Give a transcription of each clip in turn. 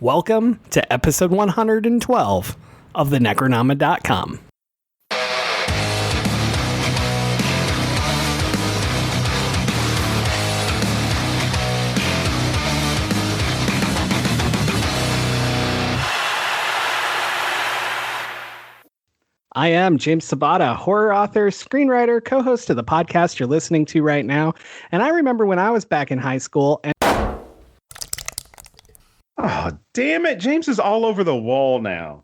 Welcome to episode 112 of the Necronoma.com. I am James Sabata, horror author, screenwriter, co-host of the podcast you're listening to right now. And I remember when I was back in high school and oh, damn it. James is all over the wall now.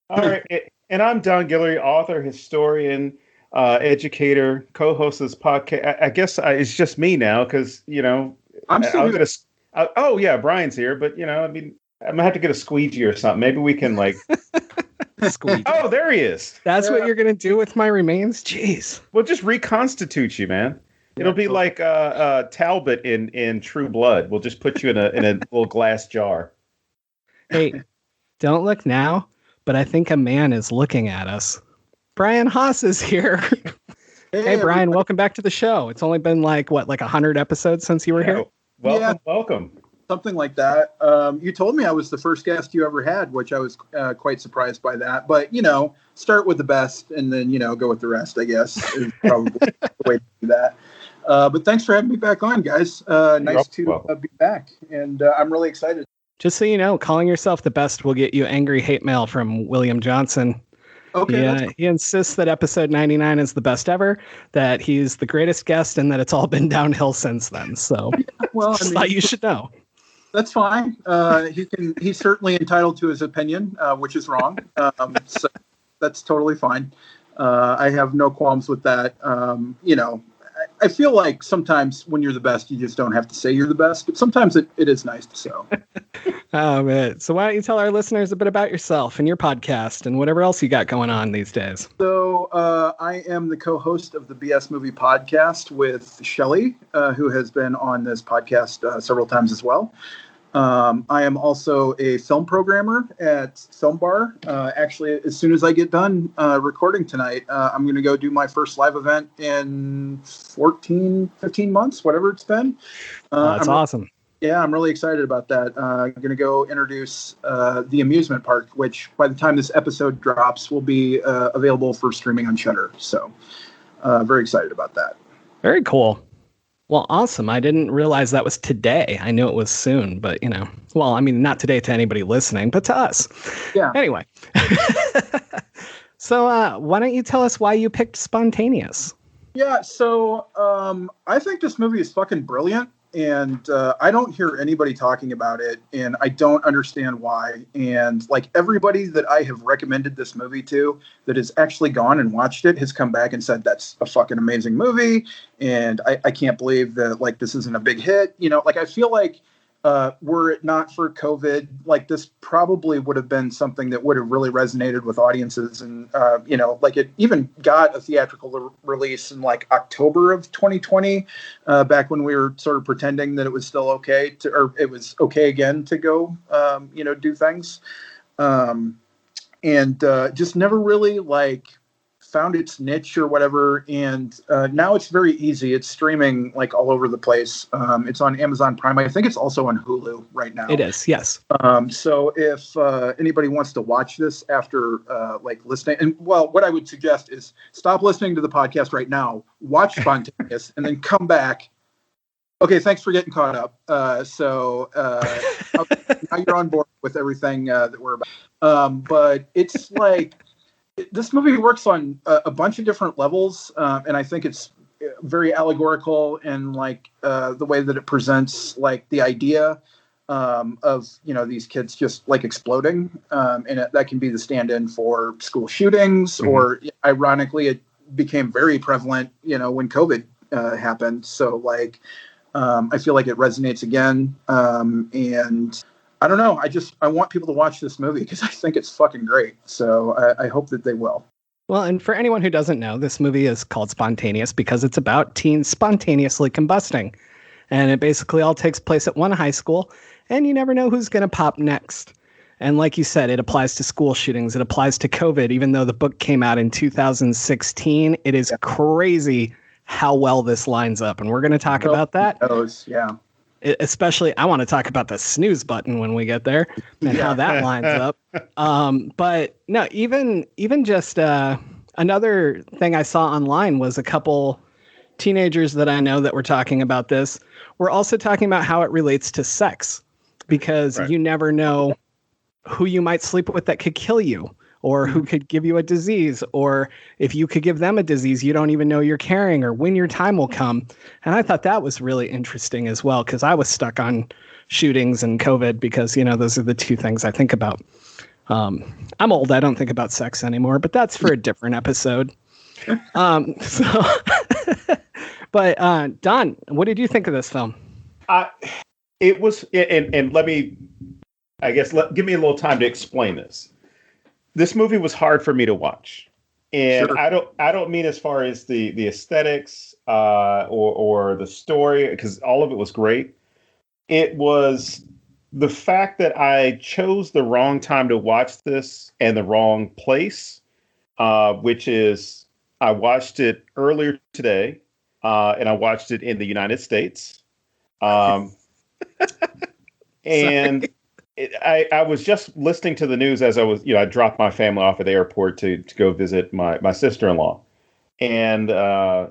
All right. And I'm Don Guillory, author, historian, educator, co-host of this podcast. I guess it's just me now because, you know, I'm still going to. Oh, yeah, Brian's here. But, you know, I mean, I'm going to have to get a squeegee or something. Maybe we can, like. squeegee. Oh, there he is. That's what you're going to do with my remains? Jeez. We'll just reconstitute you, man. It'll be like Talbot in True Blood. We'll just put you in a little glass jar. Hey, don't look now, but I think a man is looking at us. Brian Haas is here. Hey, Brian, welcome back to the show. It's only been like 100 episodes since you were here? Welcome. Something like that. You told me I was the first guest you ever had, which I was quite surprised by that. But, you know, start with the best and then, you know, go with the rest, I guess, is probably the way to do that. But thanks for having me back on, guys. Nice to be back. And I'm really excited. Just so you know, calling yourself the best will get you angry hate mail from William Johnson. Okay. He insists that episode 99 is the best ever, that he's the greatest guest, and that it's all been downhill since then. So, well, I thought you should know. That's fine. He's certainly entitled to his opinion, which is wrong. So that's totally fine. I have no qualms with that. You know, I feel like sometimes when you're the best, you just don't have to say you're the best, but sometimes it is nice to so. Oh, man. So why don't you tell our listeners a bit about yourself and your podcast and whatever else you got going on these days? So I am the co-host of the BS Movie Podcast with Shelley, who has been on this podcast several times as well. I am also a film programmer at Film Bar. Actually, as soon as I get done recording tonight, I'm going to go do my first live event in 15 months, whatever it's been. That's awesome. Yeah, I'm really excited about that. I'm going to go introduce the amusement park, which by the time this episode drops will be available for streaming on Shudder. So very excited about that. Very cool. Well, awesome. I didn't realize that was today. I knew it was soon, but, you know, well, I mean, not today to anybody listening, but to us. Yeah. Anyway. So why don't you tell us why you picked Spontaneous? Yeah, so I think this movie is fucking brilliant. And I don't hear anybody talking about it, and I don't understand why. And like everybody that I have recommended this movie to that has actually gone and watched it has come back and said that's a fucking amazing movie. And I can't believe that like this isn't a big hit. You know, like I feel like were it not for COVID, like this probably would have been something that would have really resonated with audiences. And, you know, like it even got a theatrical release in like October of 2020, back when we were sort of pretending that it was still okay or it was okay again to go, you know, do things. And just never really like found its niche or whatever. And now it's very easy. It's streaming like all over the place. It's on Amazon Prime. I think it's also on Hulu right now. It is, yes. So if anybody wants to watch this after like listening, and well, what I would suggest is stop listening to the podcast right now, watch Spontaneous, and then come back. Okay, thanks for getting caught up. So now you're on board with everything that we're about. But it's like, this movie works on a bunch of different levels, and I think it's very allegorical in like the way that it presents like the idea of, you know, these kids just like exploding, and that can be the stand-in for school shootings, or ironically, it became very prevalent, you know, when COVID happened. So like, I feel like it resonates again, and I don't know. I want people to watch this movie because I think it's fucking great. So I hope that they will. Well, and for anyone who doesn't know, this movie is called Spontaneous because it's about teens spontaneously combusting. And it basically all takes place at one high school, and you never know who's going to pop next. And like you said, it applies to school shootings. It applies to COVID, even though the book came out in 2016. It is crazy how well this lines up. And we're going to talk about that. Yeah. Especially, I want to talk about the snooze button when we get there and how that lines up. But no, even just another thing I saw online was a couple teenagers that I know that were talking about this. We're also talking about how it relates to sex, because you never know who you might sleep with that could kill you, or who could give you a disease, or if you could give them a disease you don't even know you're carrying, or when your time will come. And I thought that was really interesting as well, because I was stuck on shootings and COVID, because, you know, those are the two things I think about. I'm old. I don't think about sex anymore, but that's for a different episode. But Don, what did you think of this film? It was, and let me, I guess, give me a little time to explain this. This movie was hard for me to watch, and I don't mean as far as the aesthetics or the story, because all of it was great. It was the fact that I chose the wrong time to watch this and the wrong place, which is I watched it earlier today, and I watched it in the United States, and. I was just listening to the news as I was, I dropped my family off at the airport to go visit my sister-in-law. And, as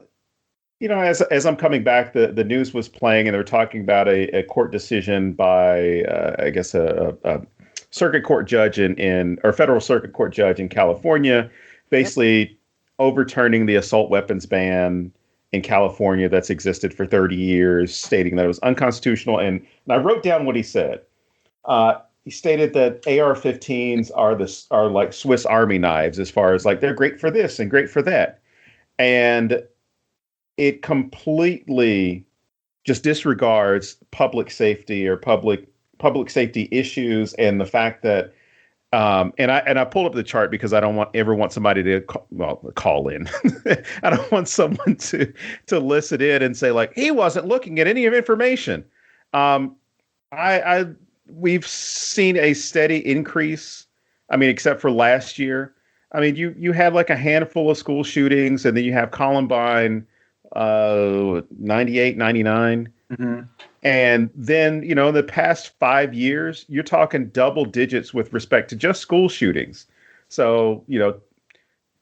I'm coming back, the news was playing, and they were talking about a court decision by, I guess, a circuit court judge or federal circuit court judge in California, basically overturning the assault weapons ban in California that's existed for 30 years, stating that it was unconstitutional. And I wrote down what he said. He stated that AR-15s are like Swiss Army knives, as far as like they're great for this and great for that, and it completely just disregards public safety or public safety issues, and the fact that and I pulled up the chart because I don't ever want somebody to call in. I don't want someone to listen in and say like he wasn't looking at any of information. We've seen a steady increase. I mean, except for last year. I mean, you had like a handful of school shootings, and then you have Columbine, 98, 99. Mm-hmm. And then, in the past 5 years, you're talking double digits with respect to just school shootings. So,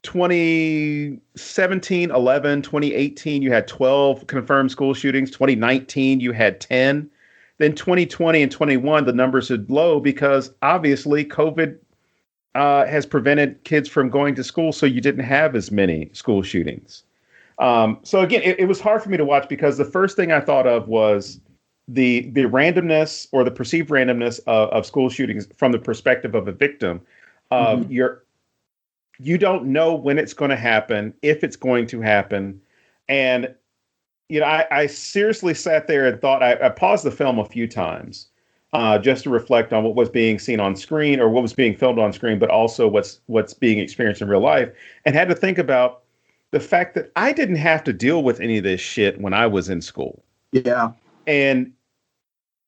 2017, 11, 2018, you had 12 confirmed school shootings. 2019, you had 10. Then 2020 and 21, the numbers are low because obviously COVID has prevented kids from going to school, so you didn't have as many school shootings. So again, it was hard for me to watch because the first thing I thought of was the randomness or the perceived randomness of school shootings from the perspective of a victim. You don't know when it's going to happen, if it's going to happen, and I seriously sat there and thought, I paused the film a few times just to reflect on what was being seen on screen or what was being filmed on screen, but also what's being experienced in real life, and had to think about the fact that I didn't have to deal with any of this shit when I was in school. Yeah. And,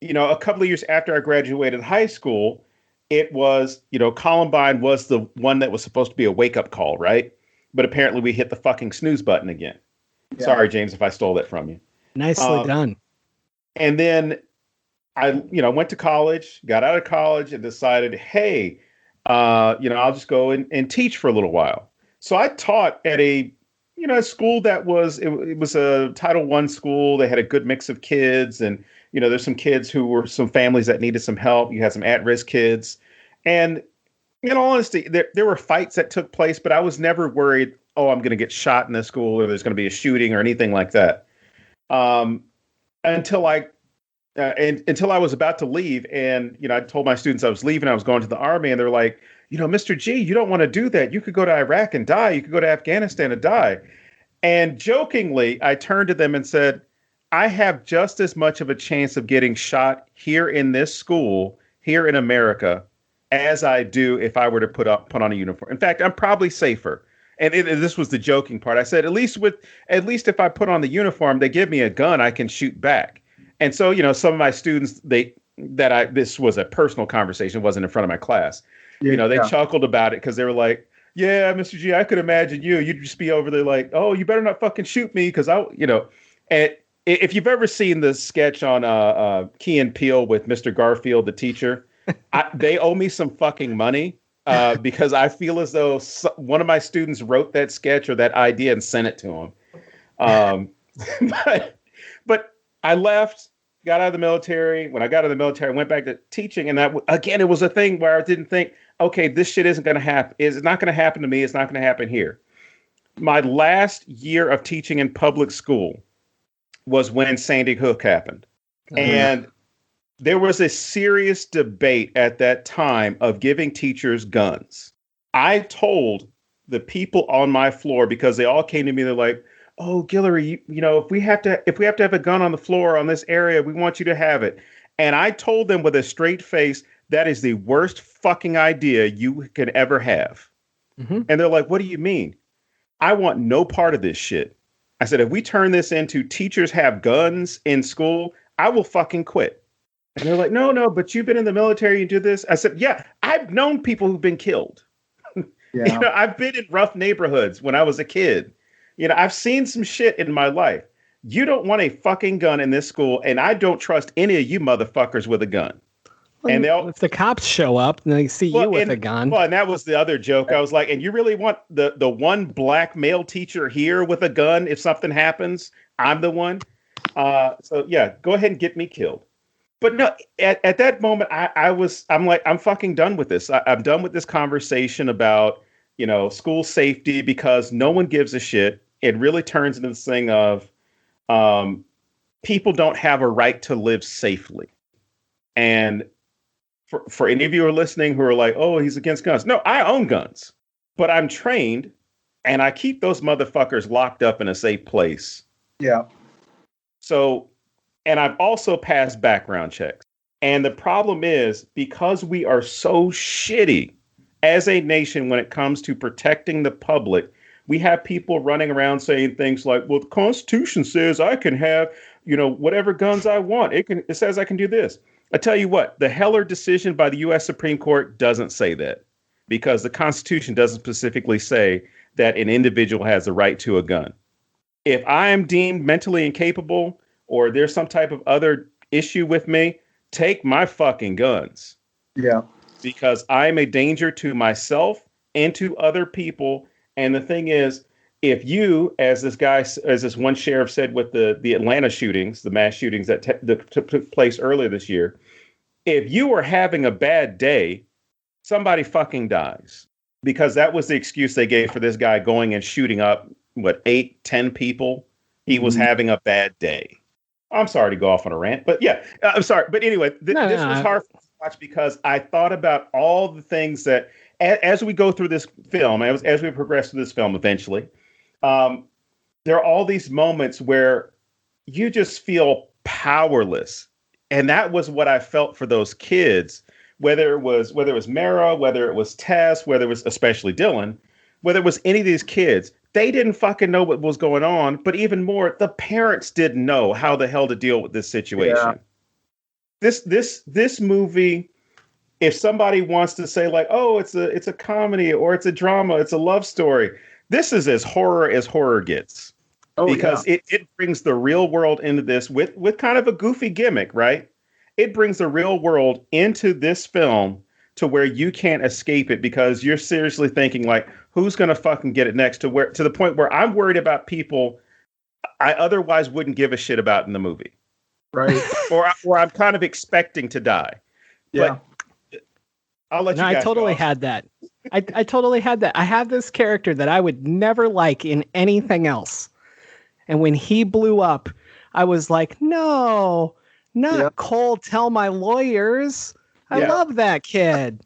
a couple of years after I graduated high school, it was, Columbine was the one that was supposed to be a wake-up call, right? But apparently we hit the fucking snooze button again. Yeah. Sorry, James, if I stole that from you. Nicely done. And then I, went to college, got out of college, and decided, hey, I'll just go and teach for a little while. So I taught at a school that was a Title I school. They had a good mix of kids, and there's some kids who were some families that needed some help. You had some at-risk kids, and in all honesty, there were fights that took place, but I was never worried, oh, I'm going to get shot in this school, or there's going to be a shooting or anything like that. Until I was about to leave, and I told my students I was leaving. I was going to the Army, and they're like, Mr. G, you don't want to do that. You could go to Iraq and die. You could go to Afghanistan and die. And jokingly, I turned to them and said, I have just as much of a chance of getting shot here in this school, here in America, as I do if I were to put on a uniform. In fact, I'm probably safer. And this was the joking part. I said, at least if I put on the uniform, they give me a gun, I can shoot back. And so, some of my students, this was a personal conversation, it wasn't in front of my class. Yeah, they chuckled about it because they were like, yeah, Mr. G, I could imagine you'd just be over there like, oh, you better not fucking shoot me. Cause and if you've ever seen the sketch on Key and Peele with Mr. Garfield, the teacher, they owe me some fucking money because I feel as though one of my students wrote that sketch or that idea and sent it to him. But I left, got out of the military. When I got out of the military, I went back to teaching. And that, again, it was a thing where I didn't think, okay, this shit isn't going to happen. It's not going to happen to me. It's not going to happen here. My last year of teaching in public school was when Sandy Hook happened. Mm-hmm. And there was a serious debate at that time of giving teachers guns. I told the people on my floor, because they all came to me, they're like, oh, Guillory, you know, if we have to have a gun on the floor on this area, we want you to have it. And I told them with a straight face, that is the worst fucking idea you can ever have. Mm-hmm. And they're like, what do you mean? I want no part of this shit. I said, if we turn this into teachers have guns in school, I will fucking quit. And they're like, no, but you've been in the military, you do this. I said, yeah, I've known people who've been killed. Yeah. You know, I've been in rough neighborhoods when I was a kid. You know, I've seen some shit in my life. You don't want a fucking gun in this school, and I don't trust any of you motherfuckers with a gun. Well, and if the cops show up and they see you with a gun. Well, and that was the other joke. I was like, and you really want the one black male teacher here with a gun if something happens? I'm the one. So yeah, go ahead and get me killed. But no, at that moment, I'm like, I'm fucking done with this. I'm done with this conversation about, you know, school safety, because no one gives a shit. It really turns into this thing of people don't have a right to live safely. And for any of you who are listening who are like, oh, he's against guns. No, I own guns, but I'm trained and I keep those motherfuckers locked up in a safe place. Yeah. So, and I've also passed background checks. And the problem is, because we are so shitty as a nation when it comes to protecting the public, we have people running around saying things like, well, the Constitution says I can have, you know, whatever guns I want. It says I can do this. I tell you what, the Heller decision by the U.S. Supreme Court doesn't say that, because the Constitution doesn't specifically say that an individual has a right to a gun. If I am deemed mentally incapable or there's some type of other issue with me, take my fucking guns. Yeah. Because I'm a danger to myself and to other people. And the thing is, if you, as this one sheriff said with the Atlanta shootings, the mass shootings that took place earlier this year, if you are having a bad day, somebody fucking dies. Because that was the excuse they gave for this guy going and shooting up, 8-10 people. He was having a bad day. I'm sorry to go off on a rant, but yeah, I'm sorry. But anyway, this was hard to watch, because I thought about all the things that, as we go through this film, as we progress through this film eventually, there are all these moments where you just feel powerless. And that was what I felt for those kids, whether it was Mara, whether it was Tess, whether it was especially Dylan, whether it was any of these kids. They didn't fucking know what was going on. But even more, the parents didn't know how the hell to deal with this situation. Yeah. This movie, if somebody wants to say like, oh, it's a comedy or it's a drama, it's a love story, this is as horror gets. Because it brings the real world into this with kind of a goofy gimmick, right? It brings the real world into this film to where you can't escape it, because you're seriously thinking like, who's going to fucking get it next, to the point where I'm worried about people I otherwise wouldn't give a shit about in the movie. Right. or I'm kind of expecting to die. Yeah. But I'll let you guys I totally go. had that. I totally had that. I had this character that I would never like in anything else. And when he blew up, I was like, no, not Cole, tell my lawyers. I love that kid.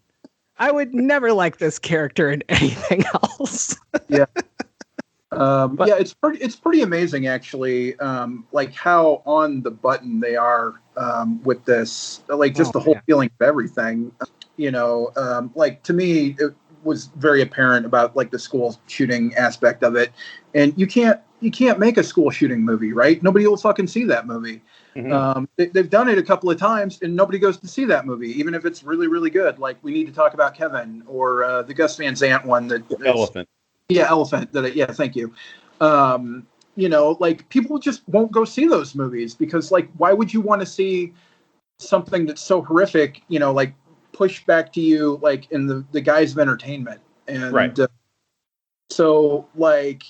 I would never like this character in anything else. Yeah. It's pretty amazing, actually. Like how on the button they are with this, like just the whole feeling of everything. You know, like to me, it was very apparent about like the school shooting aspect of it. And you can't make a school shooting movie, right? Nobody will fucking see that movie. Mm-hmm. They've done it a couple of times and nobody goes to see that movie, even if it's really, really good. Like We Need to Talk About Kevin, or the Gus Van Sant one. Elephant. Yeah, Elephant. Thank you. like people just won't go see those movies because like, why would you want to see something that's so horrific, like pushed back to you, like in the guise of entertainment. And right. So like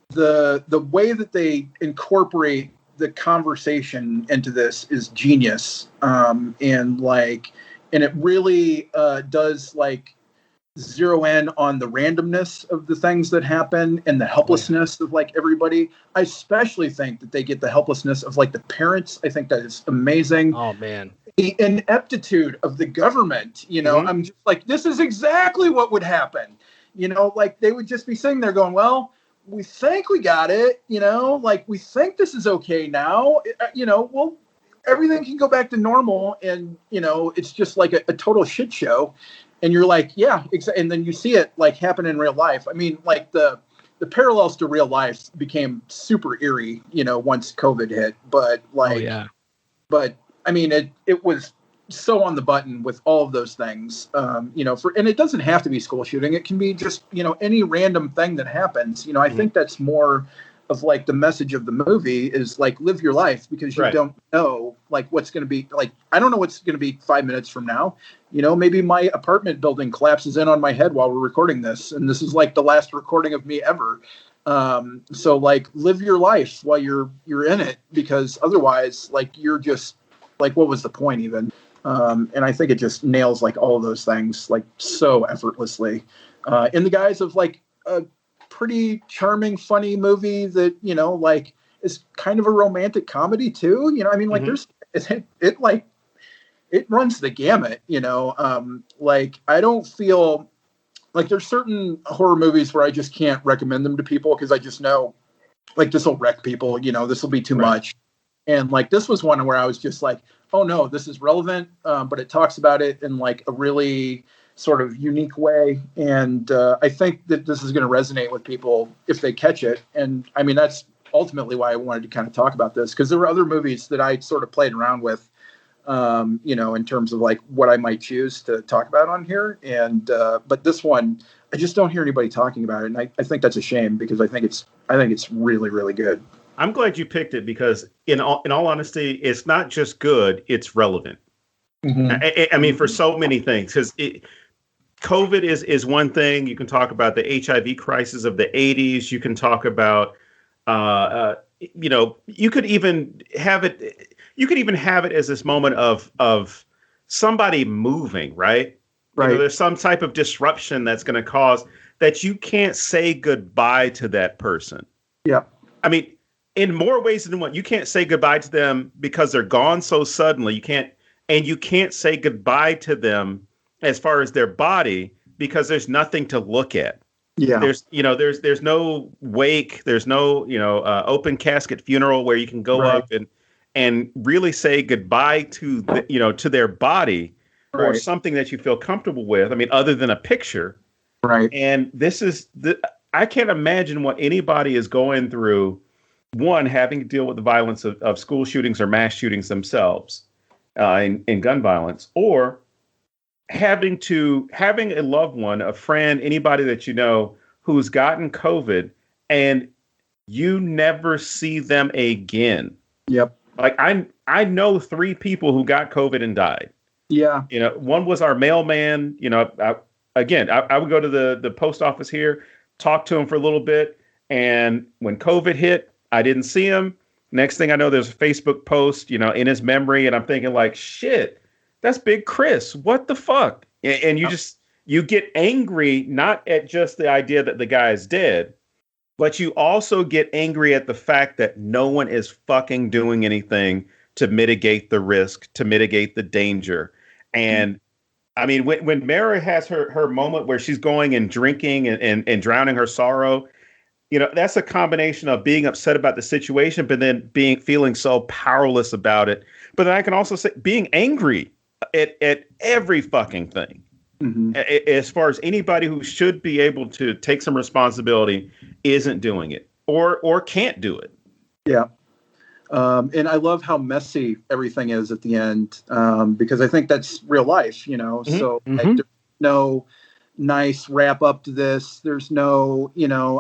the way that they incorporate the conversation into this is genius. And it really does like zero in on the randomness of the things that happen and the helplessness of like everybody. I especially think that they get the helplessness of like the parents. I think that is amazing. Oh man. The ineptitude of the government, I'm just like, this is exactly what would happen. Like they would just be sitting there going, well, we think we got it, like we think this is okay now, well, everything can go back to normal. And, it's just like a total shit show. And you're like, yeah, and then you see it like happen in real life. I mean, like the parallels to real life became super eerie, once COVID hit. But like, but I mean, it was so on the button with all of those things, and it doesn't have to be school shooting. It can be just, any random thing that happens. I think that's more of like the message of the movie is like, live your life because you don't know like what's going to be like. I don't know what's going to be 5 minutes from now. Maybe my apartment building collapses in on my head while we're recording this. And this is like the last recording of me ever. So like live your life while you're in it, because otherwise like you're just like, what was the point even? And I think it just nails like all of those things like so effortlessly, in the guise of like a pretty charming, funny movie that, like is kind of a romantic comedy too. I mean, like there's, it runs the gamut, like I don't feel like there's certain horror movies where I just can't recommend them to people because I just know like this will wreck people, this will be too much. And like this was one where I was just like, oh no, this is relevant, but it talks about it in like a really sort of unique way. And I think that this is going to resonate with people if they catch it. And I mean, that's ultimately why I wanted to kind of talk about this, because there were other movies that I sort of played around with, in terms of like what I might choose to talk about on here. And but this one, I just don't hear anybody talking about it. And I think that's a shame because I think it's really, really good. I'm glad you picked it because in all honesty, it's not just good, it's relevant. I mean, for so many things, because COVID is one thing. You can talk about the HIV crisis of the 80s. You can talk about, you could even have it as this moment of somebody moving, right? Right. There's some type of disruption that's going to cause that you can't say goodbye to that person. Yeah. I mean, in more ways than one, you can't say goodbye to them because they're gone so suddenly. You can't say goodbye to them as far as their body because there's nothing to look at. Yeah. There's no wake. There's no, open casket funeral where you can go up and really say goodbye to to their body or something that you feel comfortable with. I mean, other than a picture. Right. And this is I can't imagine what anybody is going through. One, having to deal with the violence of school shootings or mass shootings themselves, in gun violence, or having a loved one, a friend, anybody that you know who's gotten COVID and you never see them again. Yep. Like I know 3 people who got COVID and died. Yeah. One was our mailman. I would go to the post office here, talk to him for a little bit. And when COVID hit, I didn't see him. Next thing I know, there's a Facebook post, in his memory. And I'm thinking like, shit, that's Big Chris. What the fuck? And you get angry, not at just the idea that the guy is dead, but you also get angry at the fact that no one is fucking doing anything to mitigate the risk, to mitigate the danger. And I mean, when Mara has her moment where she's going and drinking and drowning her sorrow, that's a combination of being upset about the situation, but then feeling so powerless about it. But then I can also say being angry at every fucking thing. As far as anybody who should be able to take some responsibility isn't doing it or can't do it. Yeah. And I love how messy everything is at the end, because I think that's real life, So like, there's nice wrap up to this. There's no,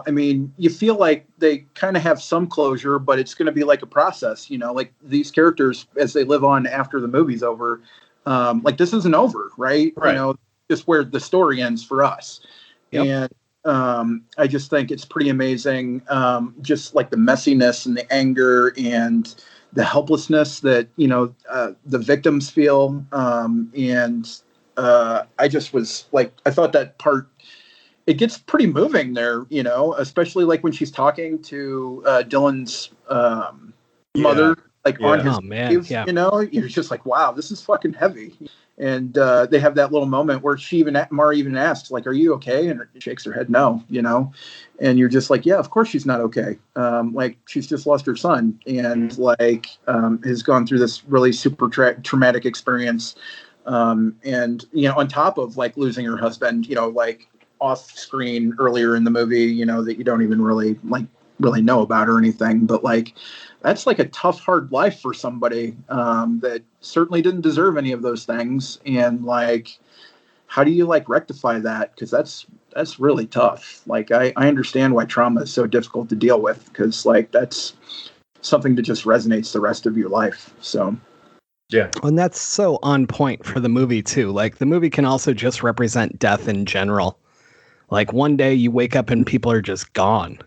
I mean, you feel like they kind of have some closure, but it's going to be like a process, like these characters as they live on after the movie's over. Like this isn't over, right? Just where the story ends for us. Yep. And I just think it's pretty amazing. Just like the messiness and the anger and the helplessness that, the victims feel. I just was like, I thought that part, it gets pretty moving there, especially like when she's talking to Dylan's mother, like on his grave, you're just like, wow, this is fucking heavy. And they have that little moment where Mara even asks, like, are you okay? And she shakes her head, no, and you're just like, yeah, of course she's not okay. Like she's just lost her son and has gone through this really super traumatic experience. And, on top of like losing her husband, like off screen earlier in the movie, that you don't even really know about or anything, but like, that's like a tough, hard life for somebody, that certainly didn't deserve any of those things. And like, how do you like rectify that? Cause that's really tough. Like, I understand why trauma is so difficult to deal with. Cause like, that's something that just resonates the rest of your life. So. Yeah. And that's so on point for the movie too. Like the movie can also just represent death in general. Like one day you wake up and people are just gone,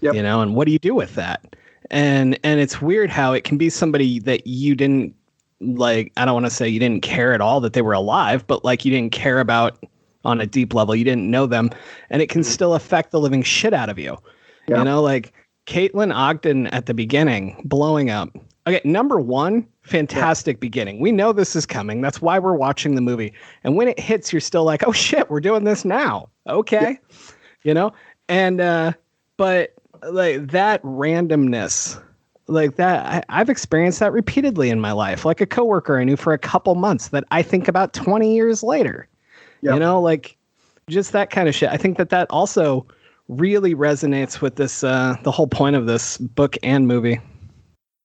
and what do you do with that? And it's weird how it can be somebody that you didn't like, I don't want to say you didn't care at all that they were alive, but like you didn't care about on a deep level, you didn't know them, and it can still affect the living shit out of you. Yeah. Like Caitlin Ogden at the beginning blowing up. Okay, number one, fantastic beginning. We know this is coming. That's why we're watching the movie. And when it hits, you're still like, oh shit, we're doing this now. Okay. And but like that randomness, like that, I've experienced that repeatedly in my life. Like a coworker I knew for a couple months that I think about 20 years later. Yep. Like just that kind of shit. I think that also really resonates with this, the whole point of this book and movie.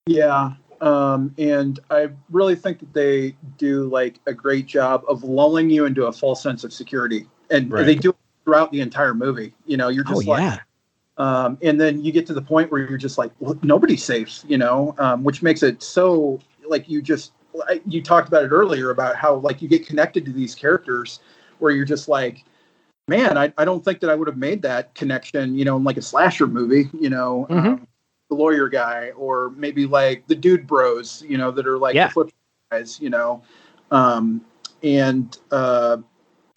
Yeah. And I really think that they do like a great job of lulling you into a false sense of security. And they do it throughout the entire movie. You're just and then you get to the point where you're just like, well, nobody's safe, which makes it so like you talked about it earlier about how like you get connected to these characters where you're just like, man, I don't think that I would have made that connection, in like a slasher movie, the lawyer guy, or maybe like the dude bros, that are like the flip guys,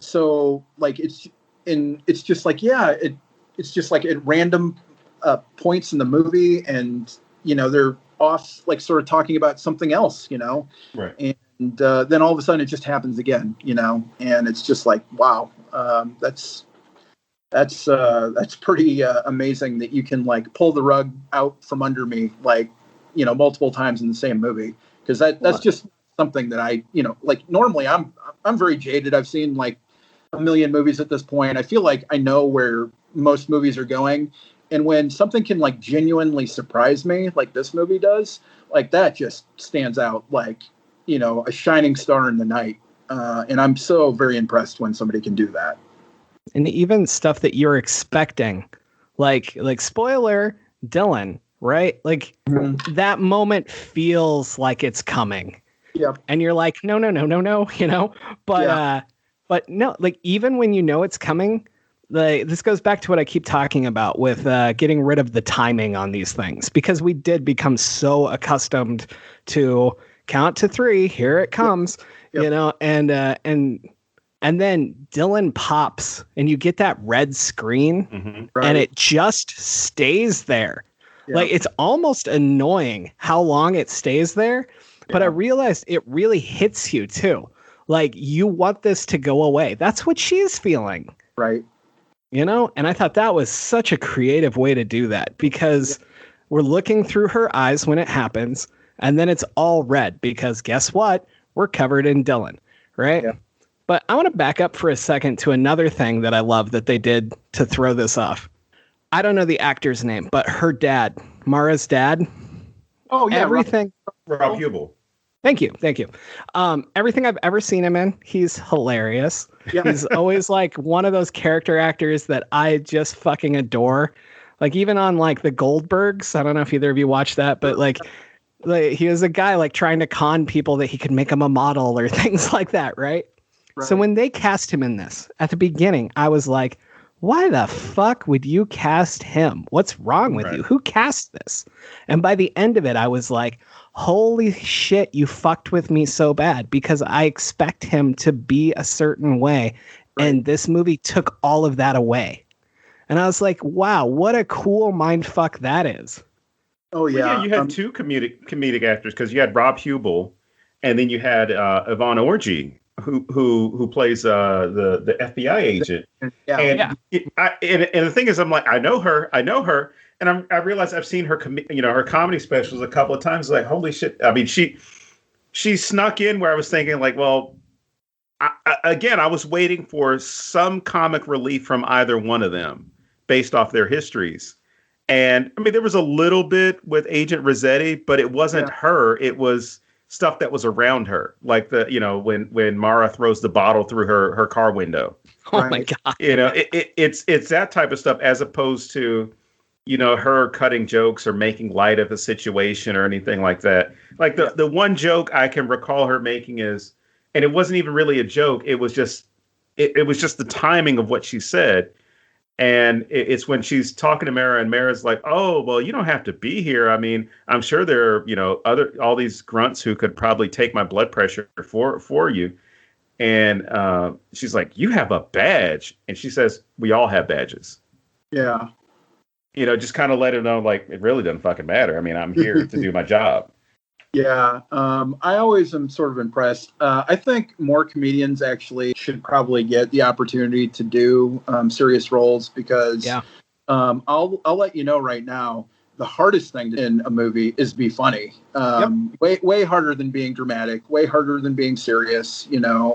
so like it's just like, it's just like at random points in the movie, and they're off like sort of talking about something else, right, and then all of a sudden it just happens again, and it's just like, wow, that's pretty amazing that you can like pull the rug out from under me, like, multiple times in the same movie. Cause that's just something that I, like normally I'm very jaded. I've seen like a million movies at this point. I feel like I know where most movies are going. And when something can like genuinely surprise me, like this movie does, like that just stands out like, a shining star in the night. And I'm so very impressed when somebody can do that. And even stuff that you're expecting, like spoiler, Dylan, right? Like that moment feels like it's coming. Yeah. And you're like, no, but no, like even when it's coming, this goes back to what I keep talking about with getting rid of the timing on these things, because we did become so accustomed to count to 3, here it comes, and then Dylan pops and you get that red screen and it just stays there. Yeah. Like it's almost annoying how long it stays there. Yeah. But I realized it really hits you too. Like you want this to go away. That's what she's feeling. Right. And I thought that was such a creative way to do that, because we're looking through her eyes when it happens. And then it's all red because guess what? We're covered in Dylan. Right. Yeah. But I want to back up for a second to another thing that I love that they did to throw this off. I don't know the actor's name, but her dad, Mara's dad. Oh, yeah. Everything. Rob Hubel. Thank you. Thank you. Everything I've ever seen him in, he's hilarious. Yeah. He's always like one of those character actors that I just fucking adore. Like even on like the Goldbergs, I don't know if either of you watched that, but like he was a guy like trying to con people that he could make him a model or things like that, right? So when they cast him in this at the beginning, I was like, why the fuck would you cast him? What's wrong with you? Who cast this? And by the end of it, I was like, holy shit, you fucked with me so bad because I expect him to be a certain way. Right. And this movie took all of that away. And I was like, wow, what a cool mind fuck that is. Oh, yeah. Well, yeah, you had two comedic actors because you had Rob Hubel and then you had Yvonne Orji who plays the FBI agent. Yeah. And, and the thing is, I'm like, I know her. And I realized I've seen her, her comedy specials a couple of times. Like, holy shit. I mean, she snuck in where I was thinking like, well, I was waiting for some comic relief from either one of them based off their histories. And I mean, there was a little bit with Agent Rossetti, but it wasn't her. It was stuff that was around her. Like when Mara throws the bottle through her car window. Oh my God. It's that type of stuff as opposed to, her cutting jokes or making light of a situation or anything like that. Like the one joke I can recall her making is, and it wasn't even really a joke. It was just, it was just the timing of what she said. And it's when she's talking to Mara and Mara's like, oh, well, you don't have to be here. I mean, I'm sure there are, all these grunts who could probably take my blood pressure for you. And she's like, you have a badge. And she says, we all have badges. Yeah. Just kind of let her know, like, it really doesn't fucking matter. I mean, I'm here to do my job. Yeah. I always am sort of impressed. I think more comedians actually should probably get the opportunity to do serious roles because I'll let you know right now, the hardest thing in a movie is be funny. Way harder than being dramatic, way harder than being serious,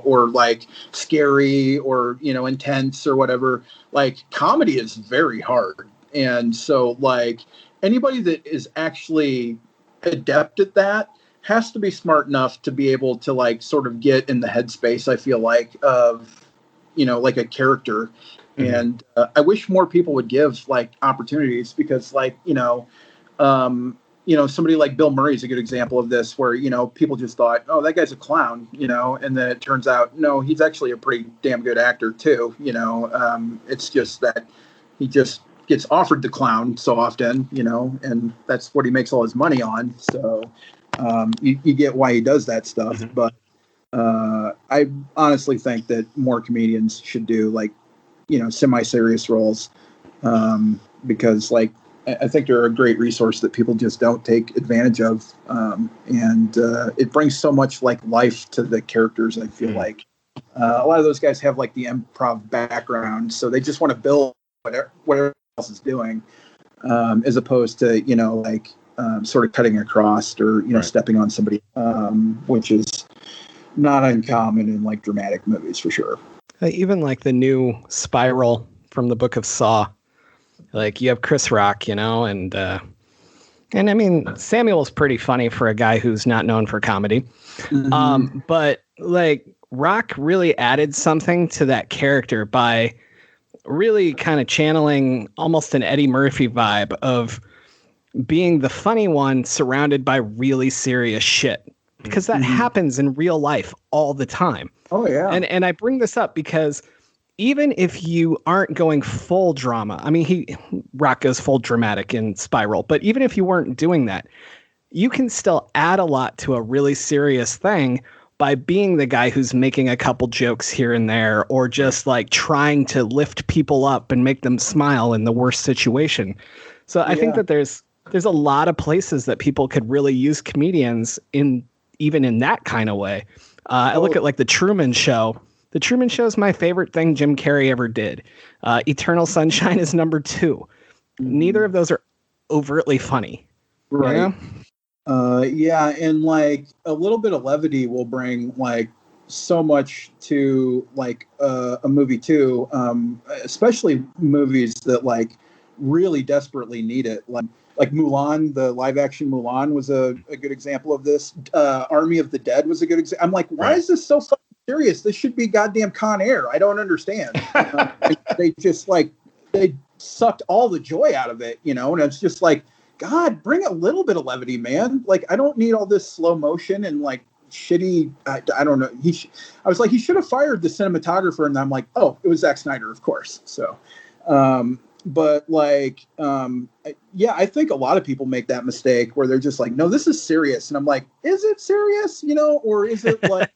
or like scary or, intense or whatever. Like comedy is very hard. And so like anybody that is actually adept at that has to be smart enough to be able to like sort of get in the headspace, I feel like, of, like a character. Mm-hmm. And I wish more people would give like opportunities because like, somebody like Bill Murray is a good example of this where, people just thought, oh, that guy's a clown, and then it turns out, no, he's actually a pretty damn good actor too. It's just that he just gets offered the clown so often, and that's what he makes all his money on. So you get why he does that stuff. Mm-hmm. But I honestly think that more comedians should do like, semi-serious roles because like, I think they're a great resource that people just don't take advantage of. And it brings so much like life to the characters. I feel like a lot of those guys have like the improv background. So they just want to build whatever else is doing as opposed to, sort of cutting across or, stepping on somebody, which is not uncommon in like dramatic movies for sure. Even like the new Spiral from the Book of Saw. Like you have Chris Rock, and I mean, Samuel's pretty funny for a guy who's not known for comedy. Mm-hmm. But like Rock really added something to that character by really kind of channeling almost an Eddie Murphy vibe of being the funny one surrounded by really serious shit. Because that happens in real life all the time. Oh, yeah. And I bring this up because even if you aren't going full drama, I mean, Rock goes full dramatic in Spiral, but even if you weren't doing that, you can still add a lot to a really serious thing by being the guy who's making a couple jokes here and there, or just like trying to lift people up and make them smile in the worst situation. So I think that there's a lot of places that people could really use comedians even in that kind of way. I look at like the Truman Show. The Truman Show is my favorite thing Jim Carrey ever did. Eternal Sunshine is number 2. Neither of those are overtly funny. Right. Yeah. And like a little bit of levity will bring like so much to like a movie too. Especially movies that like really desperately need it. Like like Mulan, the live action Mulan was a good example of this. Army of the Dead was a good example. I'm like, why is this so fucking serious? This should be goddamn Con Air. I don't understand. They just like, they sucked all the joy out of it, and it's just like, God, bring a little bit of levity, man. Like, I don't need all this slow motion and like shitty. I don't know. I was like, he should have fired the cinematographer, and I'm like, oh, it was Zack Snyder, of course. So, but like, yeah, I think a lot of people make that mistake where they're just like, no, this is serious, and I'm like, is it serious? Or is it like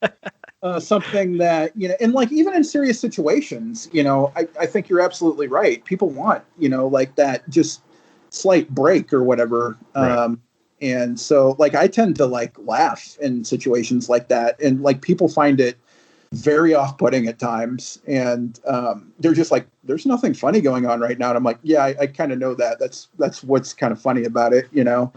something that and like even in serious situations, I think you're absolutely right. People want like that just slight break or whatever. Right. And so like I tend to like laugh in situations like that, and like people find it very off-putting at times, and they're just like, there's nothing funny going on right now, and I'm like, yeah, I kind of know that. That's what's kind of funny about it, it'll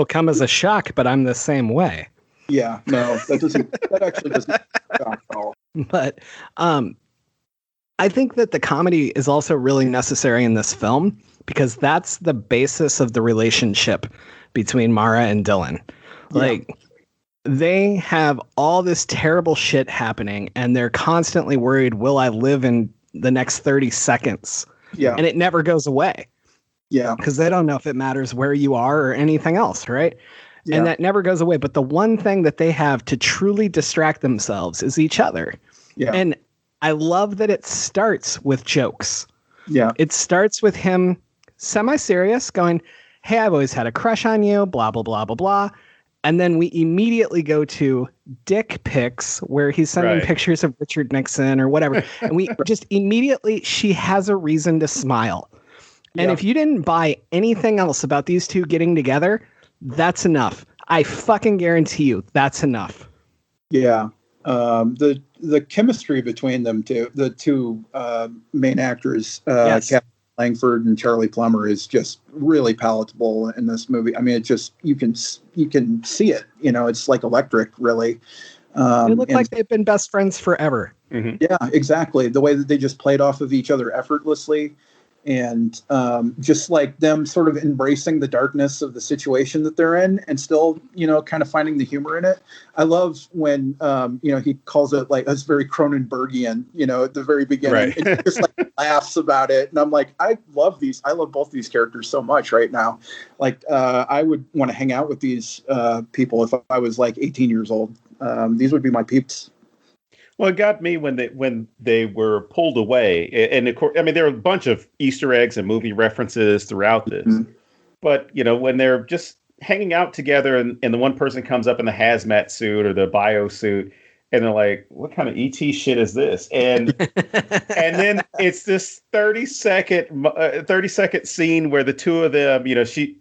come as a shock, but I'm the same way. Yeah, no, that actually doesn't shock at all. But I think that the comedy is also really necessary in this film, because that's the basis of the relationship between Mara and Dylan. Like, they have all this terrible shit happening, and they're constantly worried, will I live in the next 30 seconds? Yeah. And it never goes away. Yeah. Because they don't know if it matters where you are or anything else, right? Yeah. And that never goes away. But the one thing that they have to truly distract themselves is each other. Yeah. And I love that it starts with jokes. Yeah. It starts with him semi-serious going, hey, I've always had a crush on you, blah, blah, blah, blah, blah. And then we immediately go to dick pics where he's sending pictures of Richard Nixon or whatever. And we just immediately, she has a reason to smile. And if you didn't buy anything else about these two getting together, that's enough. I fucking guarantee you that's enough. Yeah. The chemistry between them two, the two main actors, Captain Langford and Charlie Plummer, is just really palatable in this movie. I mean, it just, you can see it, it's like electric, really. They look like they've been best friends forever. Mm-hmm. Yeah, exactly. The way that they just played off of each other effortlessly, and just like them sort of embracing the darkness of the situation that they're in, and still, kind of finding the humor in it. I love when, he calls it like, it's very Cronenbergian, at the very beginning. Right. And just like laughs about it. And I'm like, I love both these characters so much right now. Like, I would want to hang out with these people if I was like 18 years old. These would be my peeps. Well, it got me when they were pulled away, and of course, I mean, there are a bunch of Easter eggs and movie references throughout this. Mm-hmm. But when they're just hanging out together, and the one person comes up in the hazmat suit or the bio suit, and they're like, "What kind of ET shit is this?" And and then it's this 30-second scene where the two of them,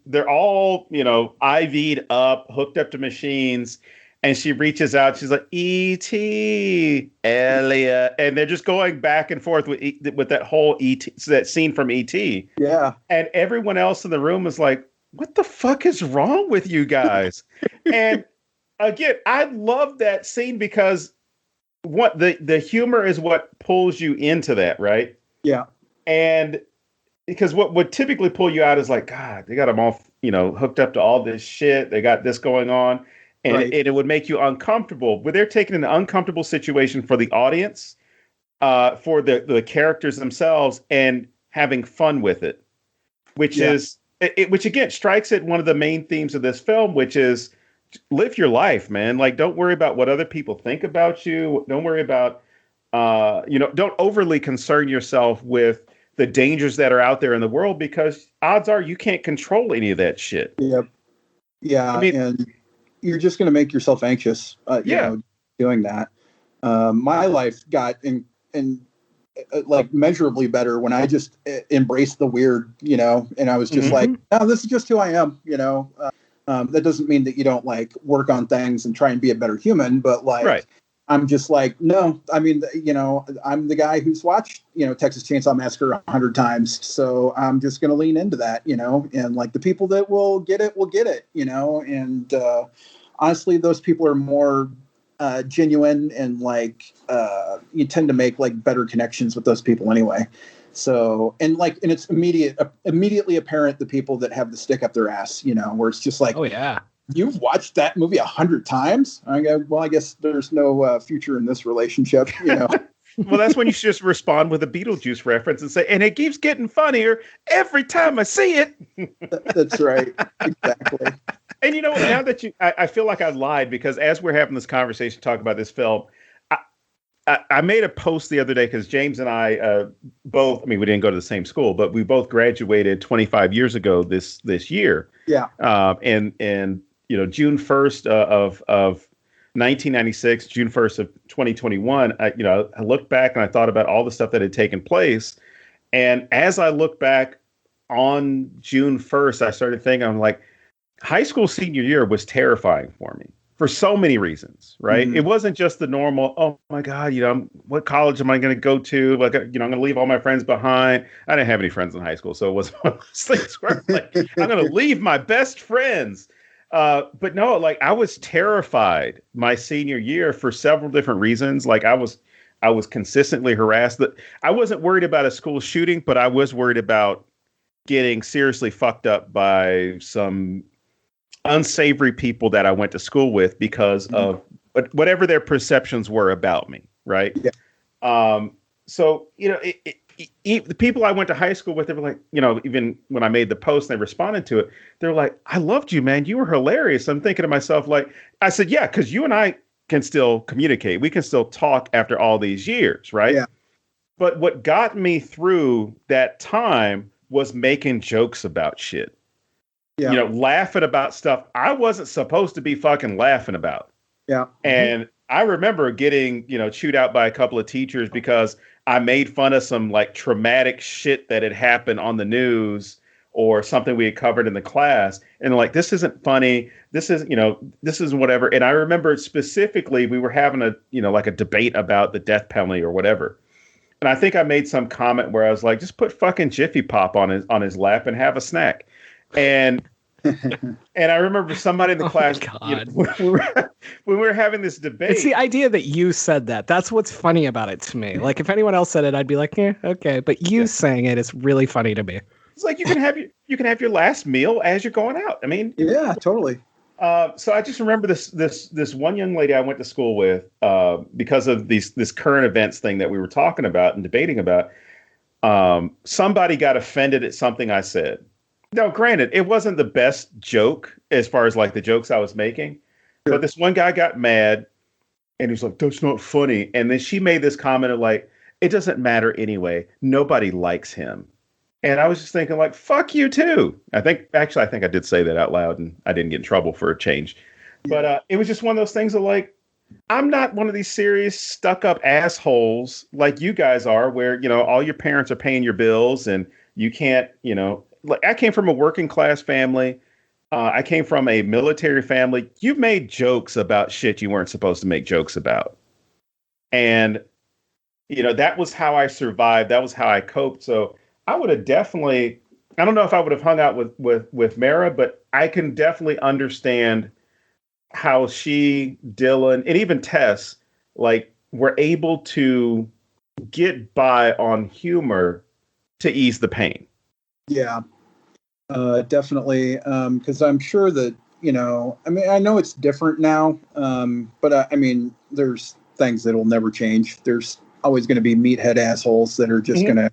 they're all IV'd up, hooked up to machines. And she reaches out. She's like, E.T. Elliot. And they're just going back and forth with that whole E.T. that scene from E.T. Yeah. And everyone else in the room is like, what the fuck is wrong with you guys? And again, I love that scene because what the humor is what pulls you into that, right? Yeah. And because what would typically pull you out is like, God, they got them all, hooked up to all this shit. They got this going on. And it would make you uncomfortable. But they're taking an uncomfortable situation for the audience, for the characters themselves, and having fun with it, which which again strikes at one of the main themes of this film, which is live your life, man. Like, don't worry about what other people think about you. Don't worry about, don't overly concern yourself with the dangers that are out there in the world, because odds are you can't control any of that shit. Yep. Yeah. I mean, and you're just going to make yourself anxious, doing that. My life got like measurably better when I just embraced the weird, and I was just like, no, this is just who I am. That doesn't mean that you don't like work on things and try and be a better human, but like, I'm just like, no, I mean, I'm the guy who's watched, Texas Chainsaw Massacre 100 times. So I'm just going to lean into that, and like the people that will get it, and honestly, those people are more genuine, and like you tend to make like better connections with those people anyway. So, and it's immediately apparent the people that have the stick up their ass, where it's just like, oh yeah, you've watched that movie 100 times. I go, well, I guess there's no future in this relationship, Well, that's when you should just respond with a Beetlejuice reference and say, and it keeps getting funnier every time I see it. That's right. Exactly. And now that I feel like I lied, because as we're having this conversation, talking about this film, I made a post the other day because James and I both, we didn't go to the same school, but we both graduated 25 years ago this year. Yeah. And June 1st of 1996, June 1st of 2021, I looked back and I thought about all the stuff that had taken place. And as I look back on June 1st, I started thinking, I'm like, high school senior year was terrifying for me for so many reasons, right? Mm-hmm. It wasn't just the normal, oh my God, what college am I going to go to? Like, I'm going to leave all my friends behind. I didn't have any friends in high school, so it wasn't one of those things where I'm like, I'm going to leave my best friends. But no, like I was terrified my senior year for several different reasons. Like I was consistently harassed. That I wasn't worried about a school shooting, but I was worried about getting seriously fucked up by some unsavory people that I went to school with because of whatever their perceptions were about me. Right. Yeah. So, the people I went to high school with, they were like, even when I made the post and they responded to it, they're like, I loved you, man. You were hilarious. I'm thinking to myself, like, I said, yeah, because you and I can still communicate. We can still talk after all these years. Right. Yeah. But what got me through that time was making jokes about shit. Yeah. Laughing about stuff I wasn't supposed to be fucking laughing about. Yeah. And I remember getting, chewed out by a couple of teachers because I made fun of some like traumatic shit that had happened on the news or something we had covered in the class. And like, this isn't funny. This is, this is whatever. And I remember specifically, we were having a debate about the death penalty or whatever. And I think I made some comment where I was like, just put fucking Jiffy Pop on his lap and have a snack. And I remember somebody in the class, when we were having this debate. It's the idea that you said that. That's what's funny about it to me. Like if anyone else said it, I'd be like, yeah, okay. But you saying it is really funny to me. It's like you can have your last meal as you're going out. Yeah, totally. So I just remember this one young lady I went to school with because of this current events thing that we were talking about and debating about. Somebody got offended at something I said. No, granted, it wasn't the best joke as far as like the jokes I was making, but this one guy got mad and he was like, that's not funny. And then she made this comment of like, it doesn't matter anyway. Nobody likes him. And I was just thinking like, fuck you too. I think I did say that out loud and I didn't get in trouble for a change. Yeah. But it was just one of those things of like, I'm not one of these serious stuck up assholes like you guys are where, all your parents are paying your bills and you can't, like I came from a working class family. I came from a military family. You've made jokes about shit you weren't supposed to make jokes about. And, that was how I survived. That was how I coped. So I would have definitely, I don't know if I would have hung out with Mara, but I can definitely understand how she, Dylan, and even Tess, like were able to get by on humor to ease the pain. Yeah, definitely. Because I'm sure that, I know it's different now, but there's things that will never change. There's always going to be meathead assholes that are just going to